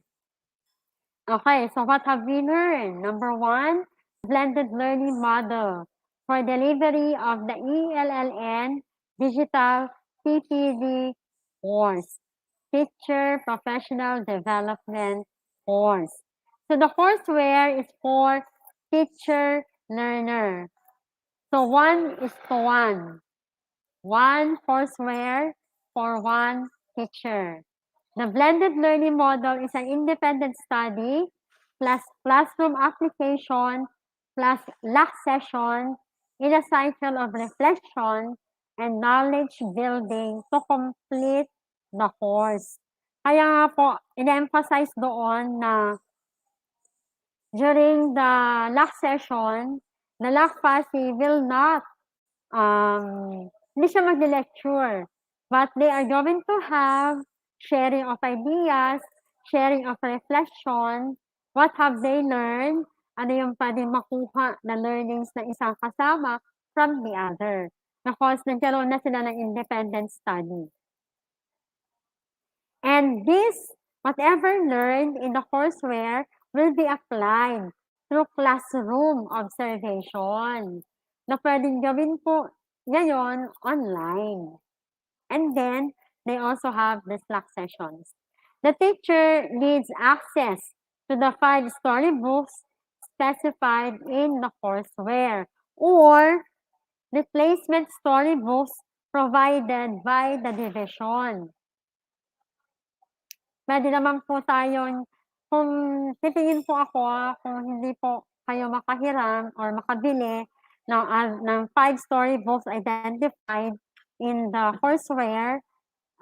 Okay, so what have we learned? Number 1, blended learning model for delivery of the ELLN digital PPD course, Teacher Professional Development course. So the courseware is for teacher learner. So 1:1. 1 courseware for 1 teacher. The blended learning model is an independent study plus classroom application plus lock session in a cycle of reflection and knowledge building to complete the course. Kaya nga po, ina-emphasize doon na during the lock session, the lock FASI will not hindi siya mag-lecture, but they are going to have sharing of ideas, sharing of reflection, what have they learned, ano yung pwedeng makuha na learnings ng isang kasama from the other. Because nagkaroon na sila ng independent study. And this, whatever learned in the courseware, will be applied through classroom observation na pwedeng gawin po ngayon online. And then, they also have the Slack sessions. The teacher needs access to the 5 storybooks specified in the courseware or replacement storybooks provided by the division. Pwede naman po tayong, kung titingin po ako, kung hindi po kayo makahiram or makabili ng 5 storybooks identified in the courseware,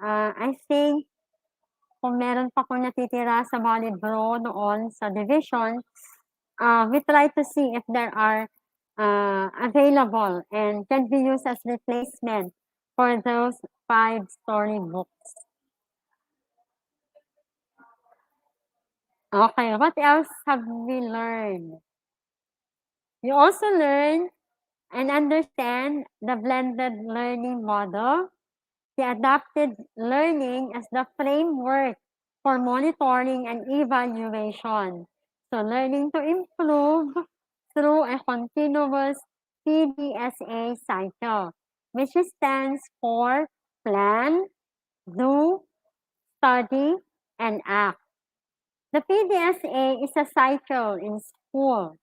I think kung meron pa kung natitira sa mga libro noon sa division, we try to see if there are available and can be used as replacement for those 5 storybooks. Okay, what else have we learned? You also learn and understand the blended learning model, the adapted learning as the framework for monitoring and evaluation. So learning to improve through a continuous PDSA cycle, which stands for plan, do, study, and act. The PDSA is a cycle in school.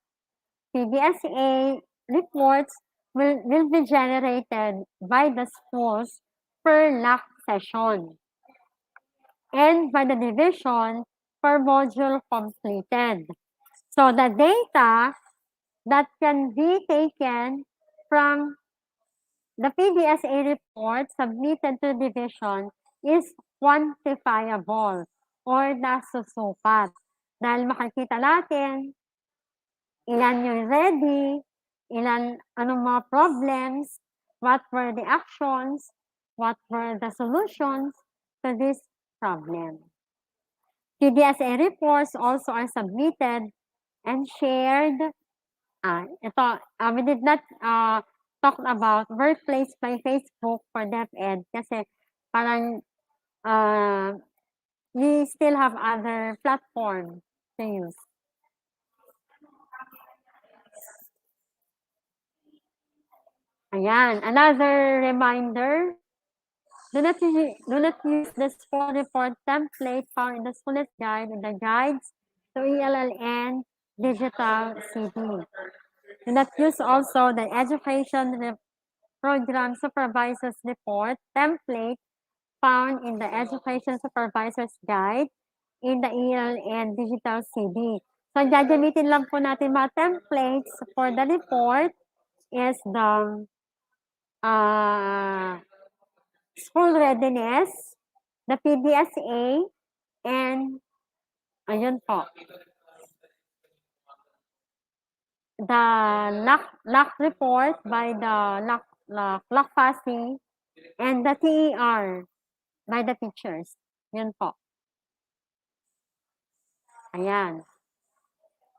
PDSA reports will be generated by the schools per LAC session and by the division per module completed. So the data that can be taken from the PDSA report submitted to division is quantifiable or nasusukat. Dahil makikita natin ilan yung ready, anong mga problems, what were the actions, what were the solutions to this problem. PDSA reports also are submitted and shared. We did not talk about Workplace by Facebook for DepEd kasi parang we still have other platforms to use. Ayan, another reminder, do not use the school report template found in the school's guide and the guides to ELLN digital CD. Do not use also the education program supervisor's report template found in the education supervisor's guide in the ELN digital CD. So, gagamitin lang po natin mga templates for the report is the school readiness, the PDSA, and ayun po, the LAC report by the LAC passing, and the TER by the teachers. Yun po. Ayan.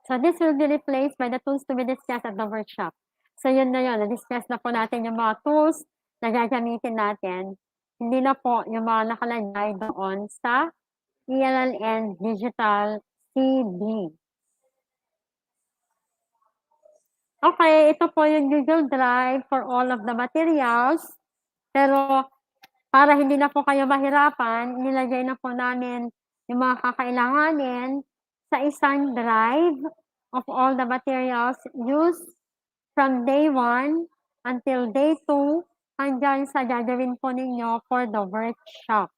So this will be replaced by the tools to be discussed at the workshop. So yun na yun, na-discuss na po natin yung mga tools na gagamitin natin. Hindi na po yung mga nakalagay doon sa ELLN Digital CD. Okay, ito po yung Google Drive for all of the materials. Pero para hindi na po kayo mahirapan, nilagay na po namin yung mga kakailanganin sa isang drive of all the materials used from day 1 until day 2 hanggang sa gagawin po ninyo for the workshop.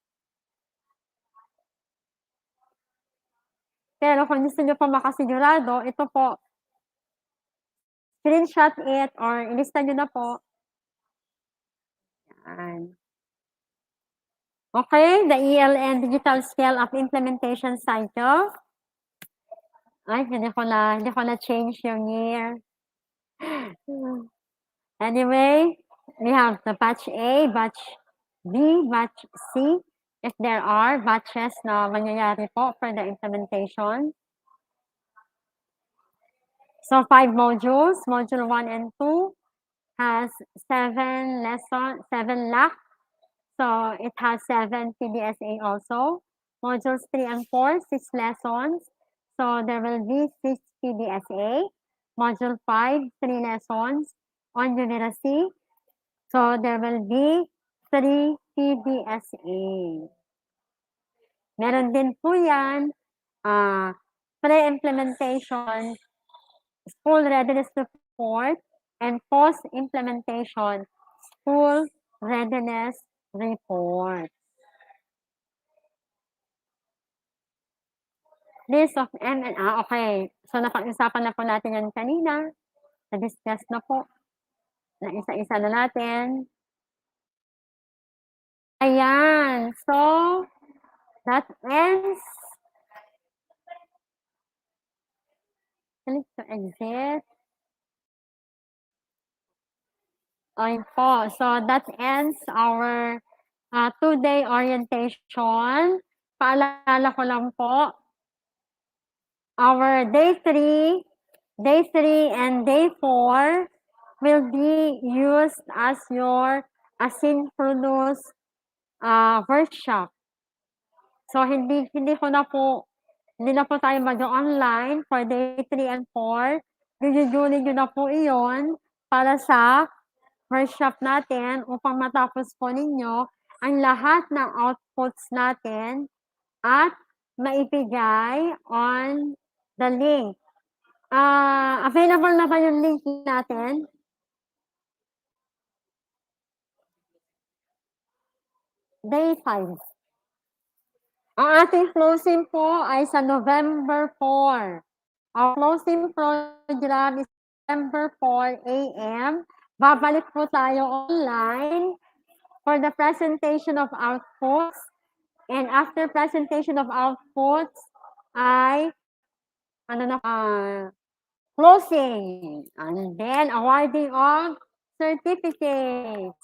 Pero kung gusto nyo po makasigurado, ito po, screenshot it or ilista nyo na po. Yan. Okay, the ELN Digital Scale of Implementation Cycle. Ay, hindi ko na change yung year. Anyway, we have the batch A, batch B, batch C, if there are batches na mangyayari po for the implementation. So 5 modules, module 1 and 2 has 7 LAC. So it has 7 PDSA also. Modules 3 and 4, 6 lessons. So there will be 6 PDSA. Module 5, 3 lessons on numeracy. So there will be 3 PDSA. Meron din po yan, pre-implementation, school readiness report, and post-implementation, school readiness report. List of okay. So, napag-usapan na po natin yan kanina. Na-discuss na po. Na isa-isa na natin. Ayan. So, that ends. Click to exit. Ayun po. So, that ends our 2-day orientation. Paalala ko lang po, our day 3 and day 4 will be used as your asynchronous workshop. So, hindi na po tayo mag-online for day 3 and 4. Jujunin nyo na po iyon para sa workshop natin upang matapos po ninyo ang lahat ng outputs natin at maibigay on the link. Available na ba yung link natin? Day 5. Ang ating closing po ay sa November 4. Our closing program is November 4 a.m. Babalik po tayo online for the presentation of outputs. And after presentation of outputs ay closing. And then awarding of certificates.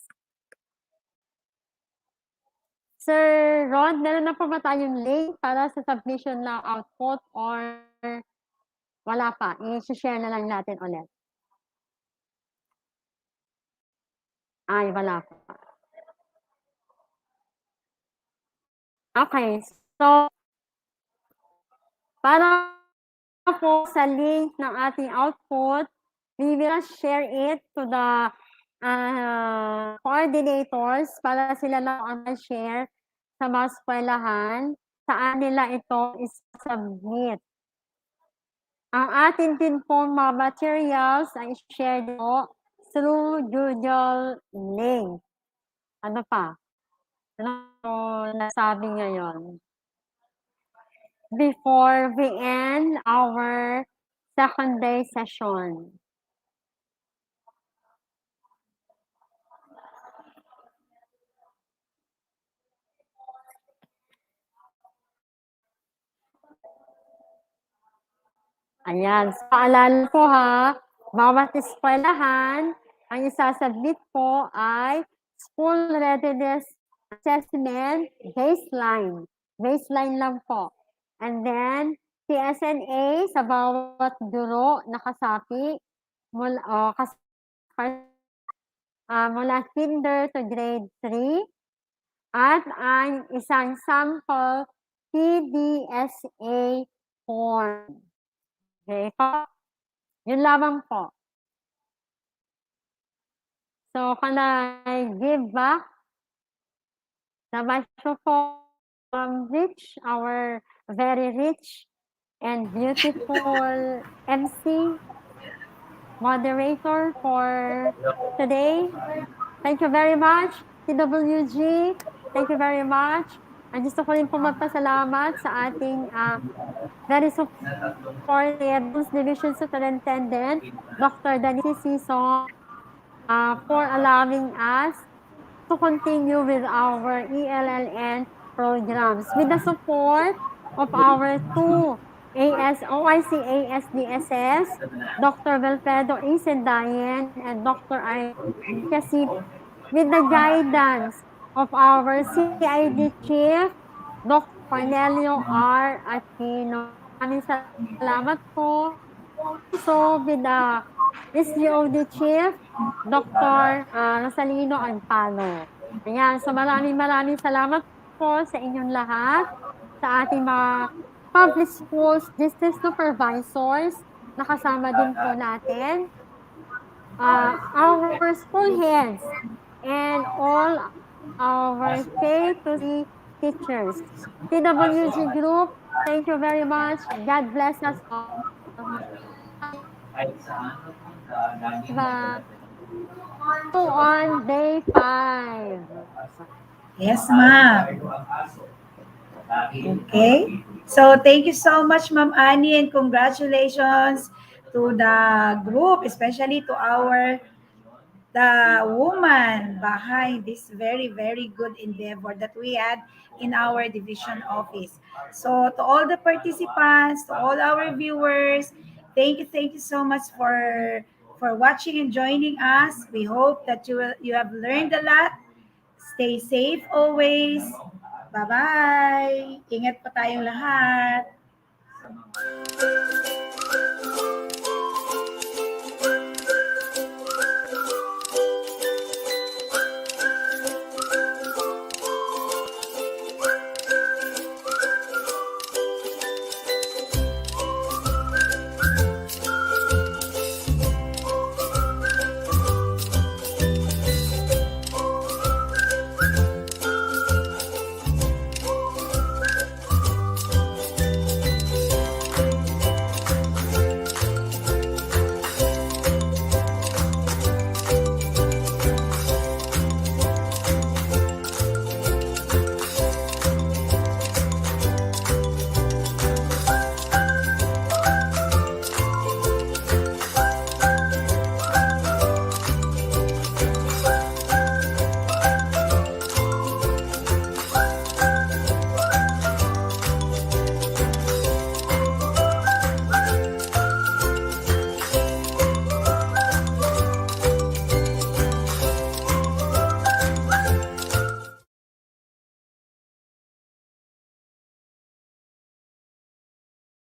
Sir Rod, meron na po ba tayong link para sa submission ng output or wala pa? I-share na lang natin ulit. Ay, wala pa. Okay, so para po sa link ng ating output, we will share it to the coordinators para sila na ang share sa mga eskwelahan saan nila ito is-submit. Ang atin din po mga materials ay share po through Google link. Ano pa? Ano nasabi ngayon? Before we end our second day session. Ayan. So, paalala po ha, bawat eskwelahan, ang isasubmit po ay School Readiness Assessment Baseline. Baseline lang po. And then, PSNA sa bawat guro na kasapi mula, mula kinder to grade 3 at ang isang sample PDSA form. Okay po? Yun lamang po. So, can I give back the microphone from Rich, our very rich and beautiful MC, moderator for today. Thank you very much, TWG. Thank you very much. Ang gusto ko rin po magpasalamat sa ating very supportive Division Superintendent, Dr. Danisi Sison, for allowing us to continue with our ELLN programs. With the support of our two OIC ASDSS, Dr. Wilfredo Isendayan and Dr. Kasi, with the guidance of our CID Chief, Dr. Cornelio R. Aquino. Maraming salamat po. Also, with the SGOD Chief, Dr. Rosalino Ampalo. Ayan, so maraming salamat po sa inyong lahat, sa ating mga public schools district supervisors, nakasama din po natin, our school heads, and all our K-2C teachers. TWG Group, thank you very much. God bless us all. On day 5. Yes, ma'am. Okay. So, thank you so much, Ma'am Annie, and congratulations to the group, especially to the woman behind this very, very good endeavor that we had in our division office. So, to all the participants, to all our viewers, thank you so much for watching and joining us. We hope that you have learned a lot. Stay safe always. Bye-bye. Ingat pa tayong lahat.